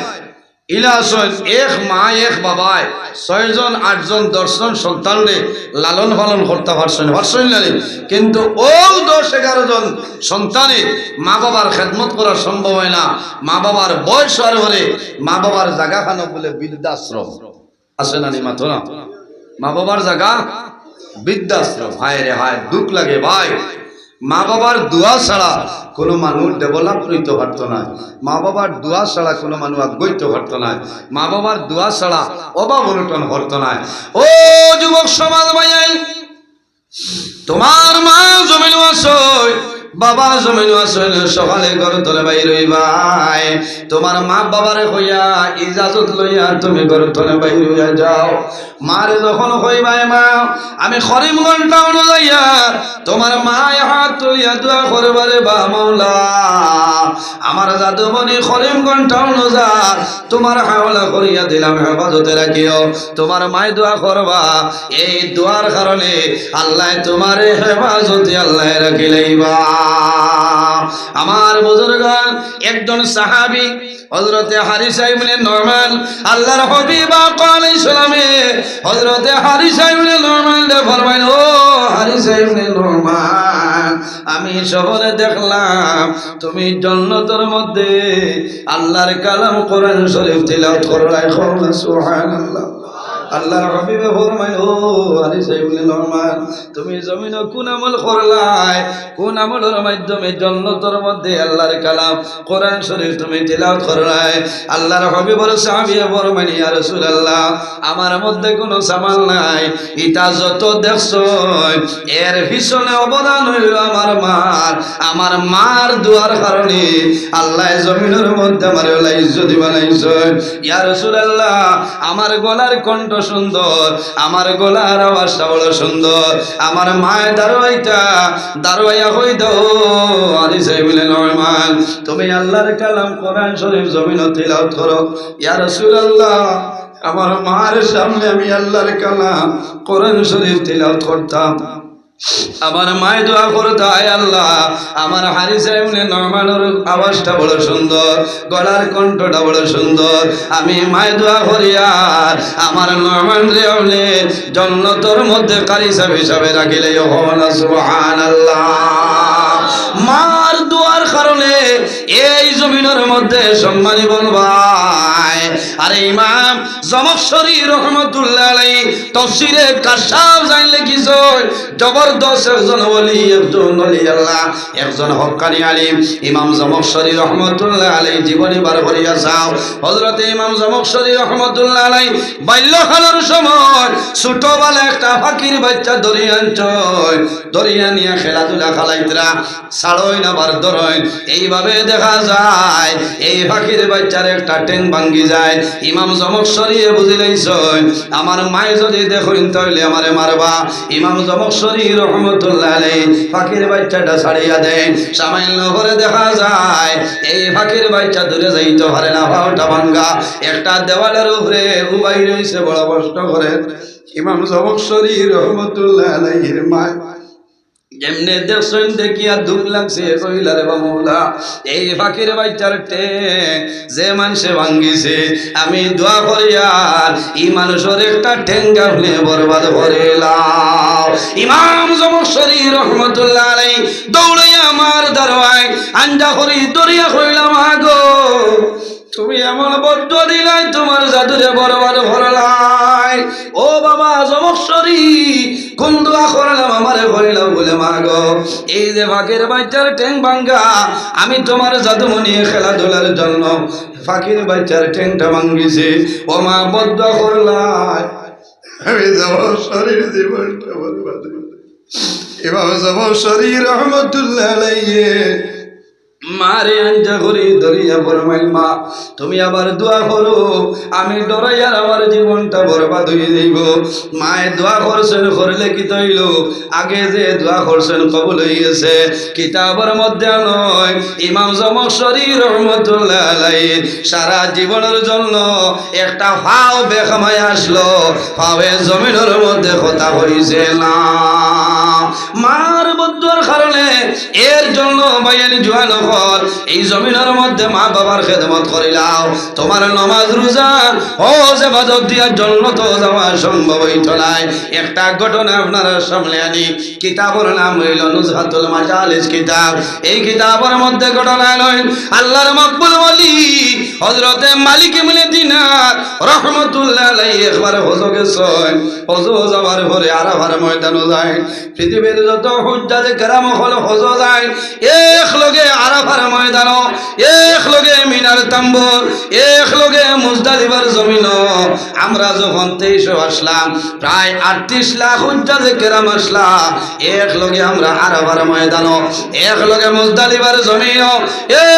ইলা আসন এক মা এক বাবায় 6 জন 8 জন 10 জন সন্তান রে লালন পালন করতে পারছেন না। কিন্তু ও 10-11 জন সন্তানে মা বাবার খেদমত করা সম্ভব হয় না। মা বাবার বয়স আর হলে মা বাবার জায়গা খানো বলে বৃদ্ধাশ্রম আছে না, মাথো না, মা বাবার জায়গা বৃদ্ধাশ্রম। হায় রে হায়, দুঃখ লাগে ভাই। মা বাবার দোয়া ছাড়া কোনো মানুষ ডেভেলপ হইতে পারত না, মা বাবার দোয়া ছাড়া কোনো মানুষ আগ্রহিত পারত না, মা বাবার দোয়া ছাড়া অভাব অনটন হত না। ও যুবক সমাজ ভাইয়াই, তোমার মা জমিন আছে, বাবা জমিন আছে, সকালে ঘর তোলে বাইর হইবাই। তোমার মা বাবারে হইয়া ইজাজত লইয়া তুমি ঘর তোলে বাইর হইয়া যাও। মারে যখন কইবাই, মা আমি করিমগঞ্জ টাউন যাইয়া, তোমার মায় হাত তুলিয়া দোয়া করবারে, বা মাওলা আমার জাদুমণি করিমগঞ্জ টাউন যা, তোমার হাওলা করিয়া দিলাম, হেফাজতে রাখিও। তোমার মায় দোয়া করবা, এই দোয়ার কারণে আল্লাহ তোমার হেফাজতে আল্লাহ রাখি লইবা। আমার বুজুর্গান একজন সাহাবী হযরতে হারিসা ইবনে নুমান, আল্লাহর হাবিব আলাইহিস সালামে হযরতে হারিসা ইবনে নুমান রে ফরমাইল, ও হারিসা ইবনে নুমান, আমি শহরে দেখলাম তুমি জান্নাতের মধ্যে আল্লাহর কালাম কোরআন শরীফ তিলাওয়াত করাই। সুবহানাল্লাহ। আল্লাহর হাবিব ফরমাইল, ও হারিসা ইবনে নুমান, তুমি জমিনে কোন আমল করলাই, কোন আমলের মাধ্যমে জান্নাতের মধ্যে আল্লাহর কালাম কোরআন শরীফ তুমি তিলাওয়াত করলাই? আল্লাহর হাবিব সাহাবী ফরমাইল, ইয়া রাসূলুল্লাহ, আমার মধ্যে কোনো সামাল নাই, এটা যত দেখছো এর পিছনে অবদান হইল আমার মার দোয়ার কারণে আল্লাহ জমিনের মধ্যে আমার ইজ্জত বানাইছে। ইয়া রাসূলুল্লাহ, আমার গলার কণ্ঠ সুন্দর, আমার গলার আওয়াজটা বড় সুন্দর, আমার মায়ের দারোয়াইয়া হই দাও। হারিসা ইবনে নুমান, তুমি আল্লাহর কালাম কোরআন শরীফ জমিনে তিলাওয়াত করো। ইয়া রাসূলুল্লাহ, আমার মার সামনে আমি আল্লাহর কালাম কোরআন শরীফ তিলাওয়াত করতাম, আমার মায় দোয়া করতো, আয় আল্লাহ আমার হারিসা ইবনে নুমানের আওয়াজটা বড় সুন্দর, গলার কণ্ঠটা বড় সুন্দর, আমি মায় দোয়া করি আর আমার নুমান রে হলে জান্নাতের মধ্যে কারি হিসাবে রাখিলে। সুবহানাল্লাহ। মার দোয়ার কারণে এই জমিনের মধ্যে সম্মানী বলবাই। আরে ইমাম জমখশরী রহমাতুল্লাহ আলাইহি তাফসীরে কাশাফ জানলে কিছু জবরদস্ত একজন ওলি, একজন ওলি আল্লাহ, একজন হক্কানি আলিম ইমাম জমখশরী রহমাতুল্লাহ আলাইহি জীবনী বার করিয়া যাও। হযরত ইমাম জমখশরী রহমাতুল্লাহ আলাইহি বাল্যকালের সময় ছোটবেলা একটা ফাকির বাচ্চা দরিয়া নিয়ে খেলাধুলা খালাইতরা, ছাড়ই না বার ধরই। এইভাবে দেখা যায় এই ফাকির বাচ্চার একটা টেন ভাঙ্গি যায়। ইমাম জমখশরী বুঝি লাইছেন, আমার মায়ে যদি দেখুন তাহলে আমারে মারবা। ইমাম জমখশরী রহমাতুল্লাহ আলাইহি ফাকির বাচ্চাটা ছাড়িয়া দেন। সামান্য করে দেখা যায় এই ফাকির বাচ্চা দূরে যাইতে পারে না, পাওটা ভাঙ্গা, একটা দেওয়ালের উপরে উবাই রইছে, বড় কষ্ট করে। ইমাম জমখশরী রহমাতুল্লাহ আলাইহির মা যেমনে দেখছেন দেখিয়া দুঃখ লাগছে কইলা রে বামুলা এই ফাকির বাচ্চার ঠ্যাং যে মানুষে ভাঙ্গিছে আমি দোয়া করিয়ার এই মানুষের একটা ঠেঙ্গা হলে বরবাদ করিলাম। ইমাম জমশ্বরী রহমতুল্লাহ আলাইহি দৌড়াইয়া আমার দরওয়ায় আঞ্জা করি দরিয়া কইলাম আগো তুমি এমন বদ্ধ দিলাই তোমার জাদুরে বরবাদ করলাই। ও বাবা জমশ্বরী কোন দোয়া করলাম আমারে করিলাম বলে মা গো এই যে ফাঁকের বাচ্চার ঠ্যাং ভাঙ্গা আমি তোমার জাদুমণি খেলাধুলার জন্য ফাঁকির বাচ্চার ঠ্যাংটা ভাঙ্গিছে ও মা বদ্ধ করলাই আমি জমশ্বরীর জীবনটা বরবাদ করলাম। ইমাম জমশ্বরী রহমতুল্লাহ আলাইহি মারে আঞ্জা করি দরিয়া ফরমাইল মা তুমি আবার দোয়া করো আমি ডরাইয়ার আমার জীবনটা বরবাদ হয়ে যাইব। মায়ে দোয়া করছেন করলে কি তৈল আগে যে দোয়া করছেন কবুল হয়ে গেছে কিতাবের মধ্যে নয়। ইমাম জমশ্বরী রহমতুল্লাহ আলাইহি সারা জীবনের জন্য একটা ফাও বেখামায় আসলো ফাওয়ে জমিনের মধ্যে কথা হইছে না। মার বদ্ধর কারণে এর জন্য বাইয়ানি জোয়ান হল এই জমিনের মধ্যে মা বাবার খেদমত করিলাও তোমার নামাজ রোজা হজ ইবাদত দিয়ার জন্য তো যাওয়া সম্ভব হইত নাই। একটা ঘটনা আপনারা সামনে আনি কিতাবের নাম হইল নুজহাতুল মাজালিস কিতাব। এই কিতাবের মধ্যে ঘটনা নয় আল্লাহর মকবুল ওলি হযরতে মালিক ইবনে দিনার রহমাতুল্লাহ আলাইহি একবার হজ গেছেন। হজ যাওয়ার পরে আরাফার ময়দানে যায় পৃথিবীর যত হুজ্জাজ কেরাম হল হজ যায় এক লগে আরাফার ময়দান এক লগে মিনার তাম্বর এক লগে মুজদালিফার জমিন। আমরা যখন 23 আসলাম প্রায় 38 লাখ হুজ্জাজ কেরাম আসলাম এক লগে আমরা আরাফার ময়দান এক লগে মুজদালিফার জমিন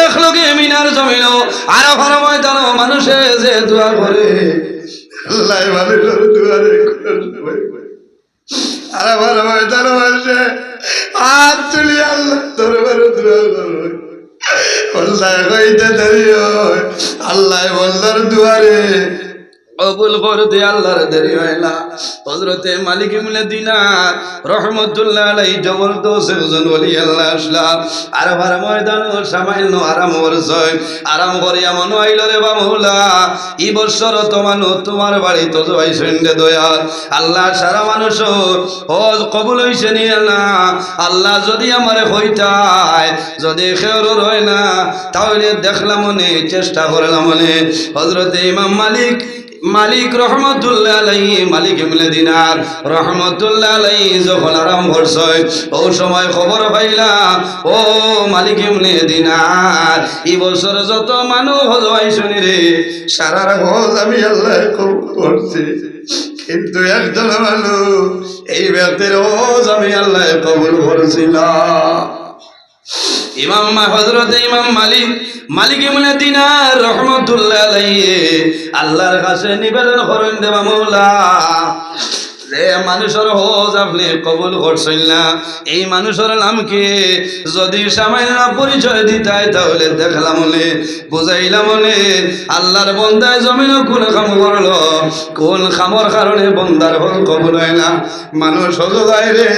এক লগে মিনার জমিন আরাফার ময়দান মানুষে যে দোয়া করে আল্লাহ মানুষের দুয়ারে আরাফার ময়দান মানুষে হাত তুলি আল্লাহ দরবারে দোয়া করবে আল্লাহ কইতে দেরি হয় আল্লাহ বন্দার দুয়ারে কবুল করে দে আল্লাহর দেরি হয় না। হযরতে মালিক ইবনে দিনার রহমাতুল্লাহ আলাইহি জবরদস্ত একজন ওলি আল্লাহ আসলাম আরাফার ময়দান সামান্য আরাম করছয় আরাম করে এমন আইল রে বামুলা এই বছর তোমার বাড়ি তো যাইছেন রে দয়াল আল্লাহ সারা মানুষ হজ কবুল হইছে নি না আল্লাহ যদি আমারে হইতায় যদি খের হয় না তাহলে দেখলাম মনে চেষ্টা করলাম মনে। হযরতে ইমাম মালিক রহমতুল্লাহ আলাইহি মালিক ইবনে দিনার রহমতুল্লাহ আলাইহি যখন আরাম করছে ও সময় খবর পাইলাম ও মালিক ইবনে দিনার এই বছর যত মানুষ হজ আইছনি রে সারা হজ আমি আল্লাহ কবুল করছি কিন্তু একজন মানুষ এই ব্যক্তির হজ আমি আল্লাহ কবুল করছি না। হযরতে ইমাম মালিক ইবনে দিনার রহমাতুল্লাহ আলাইহি আল্লাহর কাছে নিবেদন করেন দেবা মাওলা রে মানুষের হজ আপনি কবুল করছেন না এই মানুষের নাম কি যদি সামান্য পরিচয় দিতাই তাহলে দেখলাম মনে বুঝাইলাম মনে আল্লাহর বন্দায় জমিন কোন কাম করলো কোন কামর কারণে বন্দার হল কবুল হয় না। মানুষ হজ যায় রে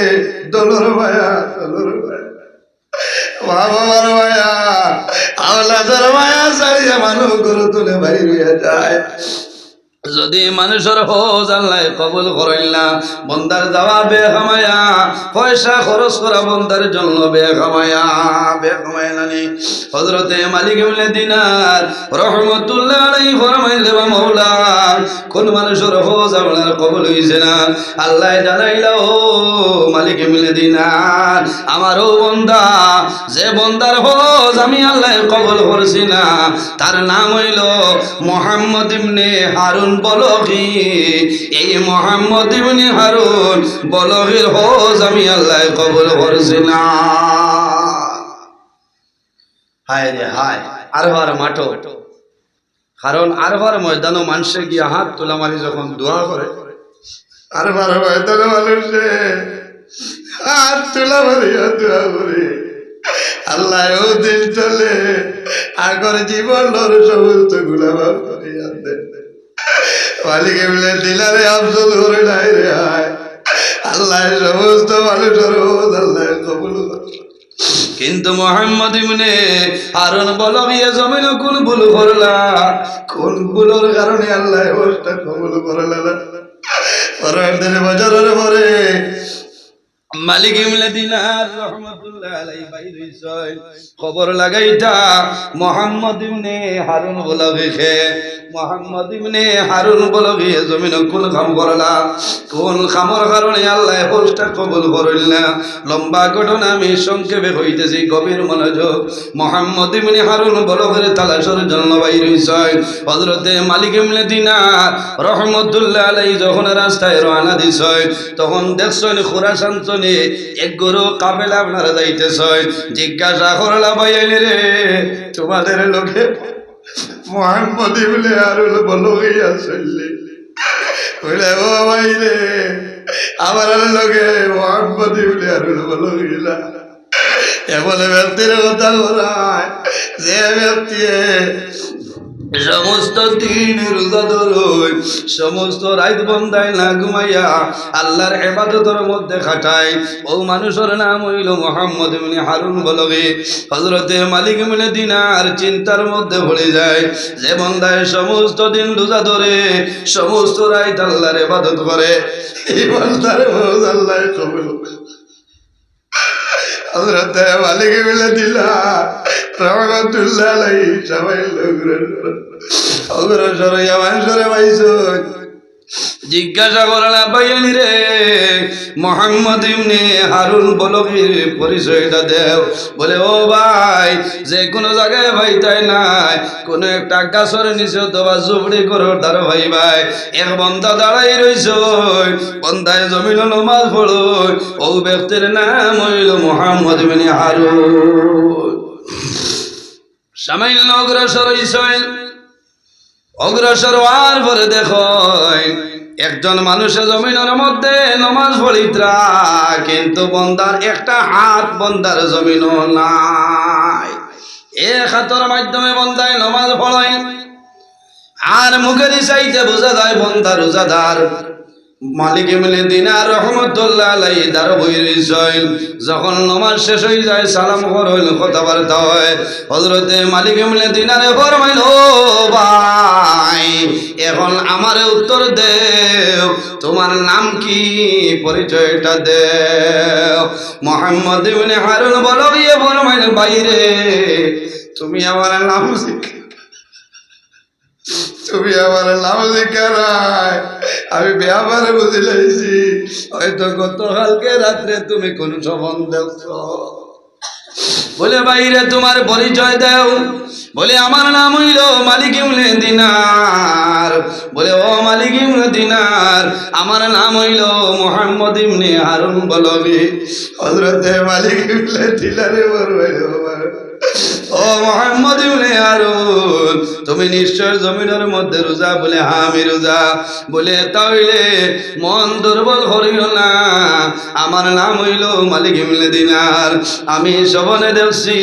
দলর ভায়া বাবার মায়া আওলাদের মায়া সারিয়া মানুষ গরু তুলে বাইরে যায়। যদি মানুষের হজ আল্লাহ কবুল করেন না বন্দার যাওয়া বেখামায়া পয়সা খরচ করা বন্দার জন্য বেখামায়া নানি। হযরতে মালিক ইবনে দিনার রহমাতুল্লাহ আলাইহি ফরমাইল দেবা মাওলা কোন মানুষের হজ আপনার কবুল হইছে না আল্লাহ জানাইলা ও মালিক ইবনে দিনার আমারও বন্দা যে বন্দার হজ আমি আল্লাহ কবুল করছি না তার নাম হইল মুহাম্মদ ইবনে হারুন বলগি। এই মুহাম্মদ ইবনে হারুন বলগির হজ আমি আল্লাহ কবুল করছি না। হায় রে হায় আরবার মাঠো কারণ আরবার ময়দানও মানুষে গিয়া হাত তোলা মারি যখন দোয়া করে আরবার ময়দানও মানুষে হাত তোলা মারিয়া দোয়া করে আল্লাহ ও দিন চলে আগর জীবনের সমস্ত গুলা মাফ করিয়া দেন। মালিক ইবনে দিনারে আফসোস করে নাই রে হায় আল্লাহ সমস্ত মানুষের হজ আল্লাহ কবুল করে। কিন্তু মোহাম্মদ ইবনে হারুন বলো গিয়ে জমিন কোন ভুল করলা, কোন ভুলের কারণে আল্লাহ হজটা কবুল করলা না? পরের দিনে বাজারের পরে মালিক ইবনে দিনার রাহমাতুল্লাহ আলাইহি বাইরে ছয় খবর লাগাইতা মোহাম্মদ ইবনে হারুন বলগে মোহাম্মদ ইবনে হারুন বলগে জমিন কোন কাম করলা, কোন কামর কারণে আল্লাহ হজটা কবুল করল না? লম্বা ঘটনা আমি সংক্ষেপে হইতেছি, গভীর মনোযোগ। মোহাম্মদ ইবনে হারুন বলগের তালাশের জন্য বাইরে ছয় হযরতে মালিক ইবনে দিনার রাহমাতুল্লাহ আলাইহি যখন রাস্তায় রওনা দিছয় তখন দেখছেন খুরাসান চলে এক গরু কাফেলা আপনারা যাইতেছয়। জিজ্ঞাসা করলা ভাইয়ানি রে তোমাদের লোকে মোহাম্মদ ইবনে হারুন বলগে আসলে বলে ও ভাই রে আমার লোকে মোহাম্মদ ইবনে হারুন বলগে না। এমন ব্যক্তির কথা বলায় যে ব্যক্তি সমস্ত দিন রোজা ধরুন, সমস্ত রাত বন্দায় না ঘুমাইয়া আল্লাহর ইবাদতের মধ্যে খাটায়, ও মানুষের নাম হইল মোহাম্মদ ইবনে হারুন বলগে। হযরতে মালিক ইবনে দিনার চিন্তার মধ্যে পড়ে যায় যে বন্দায় সমস্ত দিন রোজা ধরে, সমস্ত রাত আল্লাহর ইবাদত করে, এই বান্দার হজ আল্লাহ কবুল করে। হযরতে মালিক ইবনে দিনার রাহমাতুল্লাহ আলাইহি সবাই অগ্রসর মানুষরে পাইছো। জিজ্ঞাসা করলা ভাইয়ানি রে মোহাম্মদ ইবনে হারুন বলগির পরিচয়টা দেও। বলে ও ভাই যে কোনো জায়গায় ভাই তাই নাই, কোনো একটা গাছের নিচে অথবা জুবড়ি করো তার ভাই ভাই এক বন্দা দাঁড়াই রইছ, বন্দায় জমিন নামাজ পড়ো, ও ব্যক্তির নাম হইল মোহাম্মদ ইবনে হারুন। সামান্য অগ্রসর হইছেন, অগ্রসর হওয়ার পরে দেখো একজন মানুষের জমিনের মধ্যে নমাজ পড়িত্রা, কিন্তু বন্দার একটা হাত বন্দার জমিন নাই। এক হাতের মাধ্যমে বন্দায় নমাজ পড়ে, আর মুখের চাইতে বোঝা যায় বন্দা রোজাদার। মালিক ইবনে দিনার রাহমাতুল্লাহ আলাইহি দাঁড় বইয়ে রইছেন। যখন নামাজ শেষ হয়ে যায় সালাম করইল কথাবার্তা হয়, হযরতে মালিক ইবনে দিনারে ফরমাইল ও ভাই এখন আমারে উত্তর দেও, তোমার নাম কি, পরিচয়টা দেও। মোহাম্মদ ইবনে হারুন বলো গিয়ে ফরমাইল বাইরে তুমি আমার নাম তুমি আমার নাম শিখারায় আমি ব্যাপারে বুঝে লাইছি, হয়তো গতকালকে রাত্রে তুমি কোন স্বপ্ন দেখছ। বলে বাইরে তোমার পরিচয় দাও। বলে আমার নাম হইল মালিক ইবনে দিনার। বলে ও মালিক ইবনে দিনার আমার নাম হইল মোহাম্মদ ইবনে হারুন বলগে। হযরতে মালিক ইবনে দিনারে বলবে ও মোহাম্মদ ইবনে হারুন তুমি নিশ্চয় জমিনের মধ্যে রোজা? বলে হ্যাঁ আমি রোজা। বলে তাইলে মন দুর্বল করিও না, আমার নাম হইল মালিক ইবনে দিনার। আমি সবনে দেখছি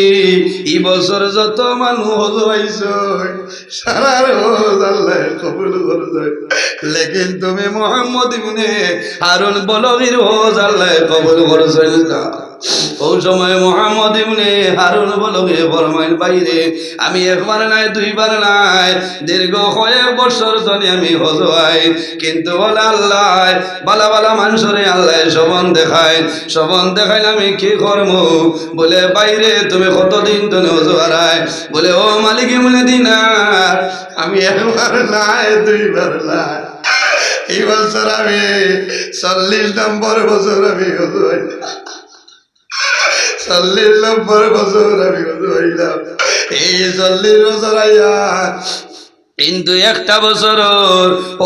এই বছর যত মানুষ হজ হইছ সারা রোজ আল্লাহ কবুল করছে, লেকিন তুমি মোহাম্মদ ইবনে হারুন বলগির হজ আল্লাহ কবুল করছে না। ও সময় মোহাম্মদ ইবনে হারুন বলগে ফরমাইল বাইরে আমি একবার নাই দুইবার নাই দীর্ঘ কয়েক বছর ধরে আমি হজ হয়, কিন্তু বলে আল্লাহ বালা বালা মানুষরে আল্লাহ সবন দেখায়, সবন দেখাইলে আমি কি করব? বলে বাইরে তুমি কতদিন ধরে হজ হারায়? বলে ও মালিক ইবনে দিনার আমি একবার নাই দুইবার নাই, এই বছর আমি 40 নম্বর বছর আমি হজ হয়, 40 নম্বর বছর আমি হজ হইলাম। এই 40 বছর আইয়া কিন্তু একটা বছর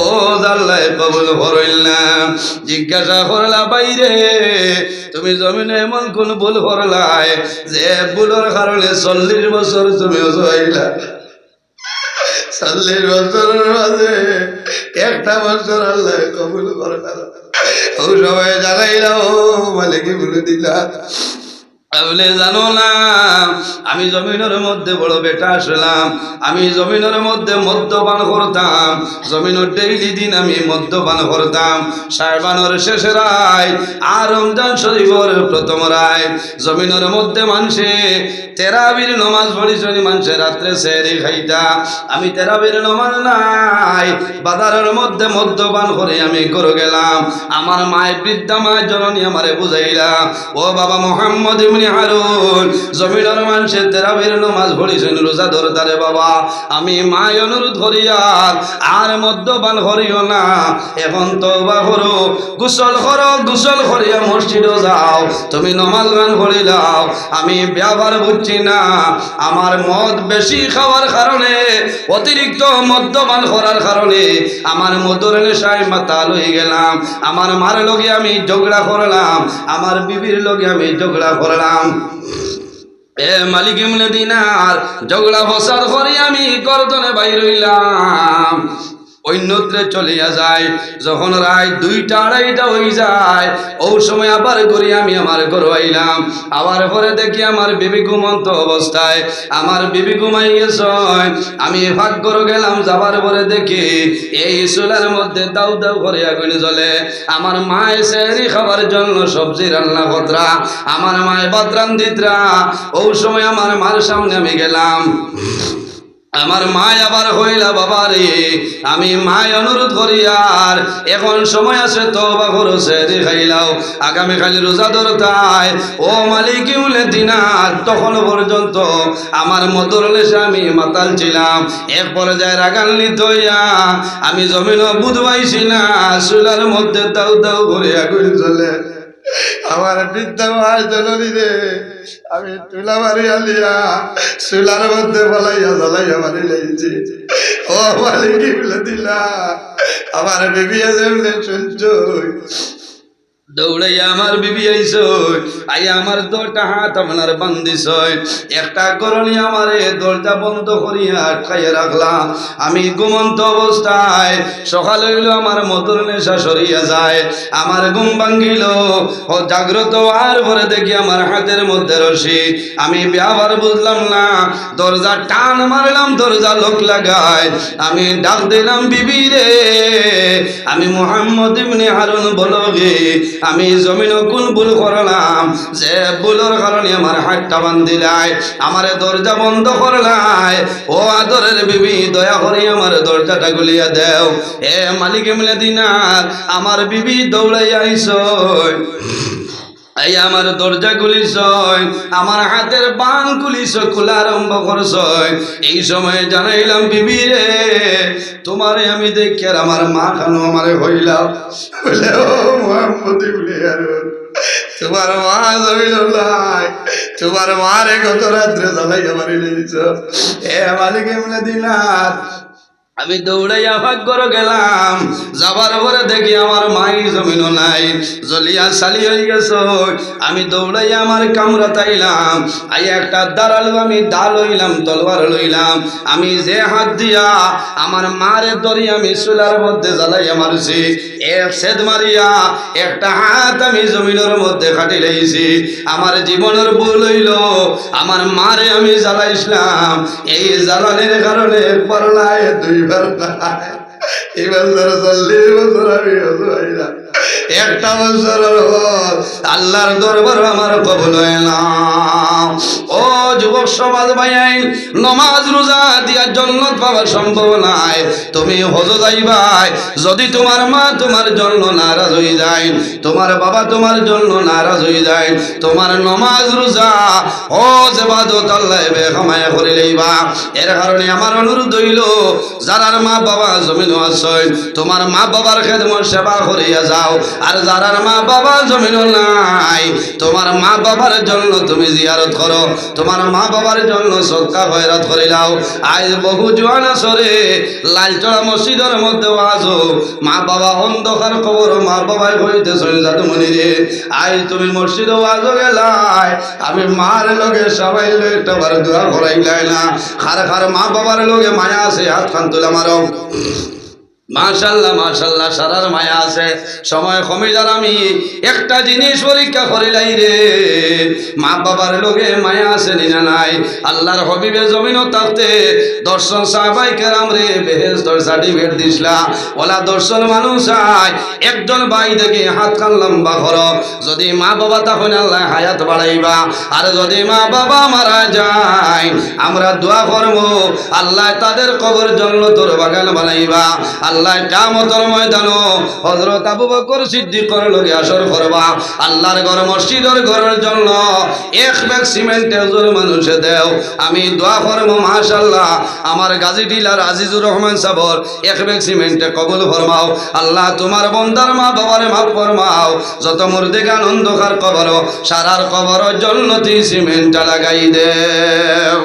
ও আল্লাহ কবুল করইল না। জিজ্ঞাসা করলা বাইরে তুমি জমিনে এমন কোন ভুল করলাই যে ভুলের কারণে 40 বছর তুমি হজ হইলা? 40 বছরের মাঝে একটা বছর আল্লাহ কবুল করে না। ও সবাই জানাইলা ও মালিক ইবনে দিনার বলে জানো না আমি জমিনের মধ্যে বড় বেটা আসলাম, আমি জমিনের মধ্যে মদ্যপান করতাম, জমিনের ডেইলি দিন আমি মদ্যপান করতাম। শাবানের শেষের রায় আর রমজান শরীফের প্রথম রায় জমিনের মধ্যে মানুষে তেরাবির নমাজ পড়িছনি, মানুষের রাত্রে সেহরি খাইতা, আমি তেরাবির নমাজ নাই বাজারের মধ্যে মদ্যপান করে আমি করে গেলাম। আমার মায়ের বৃদ্ধা মায়ের জননী আমারে বুঝাইলা, ও বাবা মোহাম্মদ ইবনে হারুন, জমিনের মানুষের তেরাবির নমাজ পড়িছেন, রোজা ধরতারে বাবা, আমি মায় অনুরোধ করিয়ার আর মদ্যপান করিও না, এখন তওবা করো, গোসল করো, গোসল করিয়া মসজিদে যাও, তুমি নমাজ গান করিলাও। আমি ব্যবহার বুঝছি না, আমার মদ বেশি খাওয়ার কারণে, অতিরিক্ত মদ্যপান করার কারণে আমার মদর নেশায় মাতাল হয়ে গেলাম। আমার মার লগে আমি ঝগড়া করলাম, আমার বিবির লগে আমি ঝগড়া করলাম। এ মালিক ইবনে দিনার, ঝগড়া ফসাদ করি আমি গর্দনে বাইর হইলাম, অন্যত্রে চলিয়া যায়। যখন রায় 2টা 2:30 হয়ে যায়, ওই সময় আবার করি আমি আমার ঘর আইলাম। আবার পরে দেখি আমার বিবি ঘুমন্ত অবস্থায়, আমার বিবি ঘুমাই গেছে। আমি ভাগ করে গেলাম, যাবার পরে দেখি এই চুলার মধ্যে দাউ দাউ করে আগুন জ্বলে। আমার মায়ে সেহরি খাবার জন্য সবজি রান্না কতরা, আমার মায়ে ভাত রান্ধিতরা। ওই সময় আমার মার সামনে আমি গেলাম, আমার মায় আবার হইলা, বাবা রে, আমি মায় অনুরোধ করি আর এখন সময় আছে তওবা করো, সেহরি খাইলাও, আগামীকাল রোজা ধরতায়। ও মালিক ইবনে দিনার, তখন পর্যন্ত আমার মদর নেশা আমি মাতাল ছিলাম। এক পর্যায়ে রাগান্বিত হইয়া আমি জমিন বুঝবাইছি না, চুলার মধ্যে দাউ দাউ করে আগুন জ্বলে। আমার বৃদ্ধা মায় জননী রে, আমি তুলা মারি আলিয়া চুলার মধ্যে বলাইয়া জ্বলাইয়া মারি লাইছি। ও মালিক ইবনে দিনার, আমার বিবি যেমনে শুনছ, দৌড়াইয়া আমার বিবি আইস, আইয়া আমার 2টা হাত আপনার বান্ধিস, একটা করণী আমারে দরজা বন্ধ করিয়া আটকাইয়া রাখলাম। আমি ঘুমন্ত অবস্থায়, সকাল হইল আমার মদর নেশা সরিয়া যায়, আমার ঘুম ভাঙ্গিল, ও জাগ্রত আর পরে দেখি আমার হাতের মধ্যে রশি। আমি ব্যবহার বুঝলাম না, দরজা টান মারলাম, দরজা লোক লাগায়, আমি ডাক দিলাম, বিবি রে, আমি মোহাম্মদ ইবনে হারুন, বলো গে, আমি জমিন কোন ভুল করলাম যে ভুলের কারণে আমার হাতটা বান্ধিলাই, আমার দরজা বন্ধ করলাই। ও আদরের বিবি, দয়া করে আমার দরজাটা খুলিয়া দেও। এ মালিক ইবনে দিনার, আমার বিবি দৌড়াইয়া আইস, এই আমার দরজা খুলিস, আমার হাতের বান খুলিস, খোলা আরম্ভ করছ। এই সময় জানাইলাম, বিবি রে, তোমারে আমি দেখি আর আমার মা খানো আমারে হইলাম। বলে, ও মোহাম্মদ ইবনে হারুন, তোমার মা জমিল নাই, তোমার মারে গত রাত্রে জ্বালাইয়া মারি দিছ। এ মালিক ইবনে দিনার, আমি দৌড়াইয়া ভাগ্যর গেলাম, যাবার পরে দেখি আমার মায়ের জমিনও নাই, জলিয়া সালি হয়ে গেছ। আমি দৌড়াইয়া আমার কামরা তাইলাম, আই একটা দাঁড়াল, আমি ডাল লইলাম, তলোয়ার লইলাম, আমি যে হাত দিয়া আমার মারে ধরি আমি চুলার মধ্যে জ্বালাইয়া মারছি, এক সেদ মারিয়া একটা হাত আমি জমিনের মধ্যে খাটি লাইছি। আমার জীবনের ভুল হইল, আমার মারে আমি জ্বালাইছিলাম, এই জ্বালানির কারণে পরলায় 2বার নাই। এবার 40 বছর আমি হইলাম, একটা বছর আল্লাহর দরবার আমার কবুল হয় না। ও যুবক সমাজ ভাই, নমাজ রোজা দিয়া জান্নাত পাওয়া সম্ভব নাই। তুমি হজ যাইবাই, যদি তোমার মা তোমার জন্য নারাজ হয়ে যায়, তোমার বাবা তোমার জন্য নারাজ হয়ে যায়, তোমার নমাজ রোজা হজ ইবাদত আল্লাহ বেখমায়া করে লইবা। এর কারণে আমার অনুরোধ হইল, যারার মা বাবা জমিন আছে, তোমার মা বাবার খেদমত সেবা করিয়া যাও। আর যারার মা বাবা জমিন নাই, তোমার মা বাবার জন্য তুমি জিয়ারত করো, তোমার মা বাবার জন্য সদকা খয়রাত করে নাও। আজ বহু জোয়ান আসরে লালচড়া মসজিদের মধ্যে আছো, মা বাবা অন্ধকার খবর, মা বাবাই হইতে চলে জাদুমণি রে, আজ তুমি মসজিদে আজো গেলাই, আমি মার লগে সবাই একটা বার দোয়া করাইলাই না। খার খার মা বাবার লগে মায়া আছে, হাত খান তুলে মারো। মাশাল্লাহ মাশাল্লাহ সারার মায়া আছে সময় কমে যার আমি একটা জিনিস পরীক্ষা করিলাই রে মা বাবার লোকে মায়া আছে না নাই আল্লাহর হবিবে জমিনও থাকতে দর্শন সাহাবাই কেরাম রে বেহেশতের সার্টিফিকেট দিছলা ওলা দর্শন মানুষ আয় একজন ভাই দেখে হাত কান লম্বা করো যদি মা বাবা তখন আল্লাহ হায়াত বাড়াইবা আর যদি মা বাবা মারা যায় আমরা দোয়া করবো আল্লাহ তাদের কবর জান্নাতের বাগান বানাইবা আল্লাহ কিয়ামতের ময়দানো হযরত আবু বকর সিদ্দিকের লগে আসর করবা আল্লাহর ঘর মসজিদের ঘরের জন্য এক ব্যাগ সিমেন্ট হুজুর মানুষে দেও আমি দোয়া করবো মাশাআল্লাহ আমার গাজী ডিলার আজিজুর রহমান সাবর এক ব্যাগ সিমেন্টে কবুল ফরমাও আল্লাহ তোমার বান্দার মা বাবারে মাফ ফরমাও যত মুর্দেগান অন্ধকার কবর সারার কবর জান্নাতি সিমেন্ট লাগাই দেও।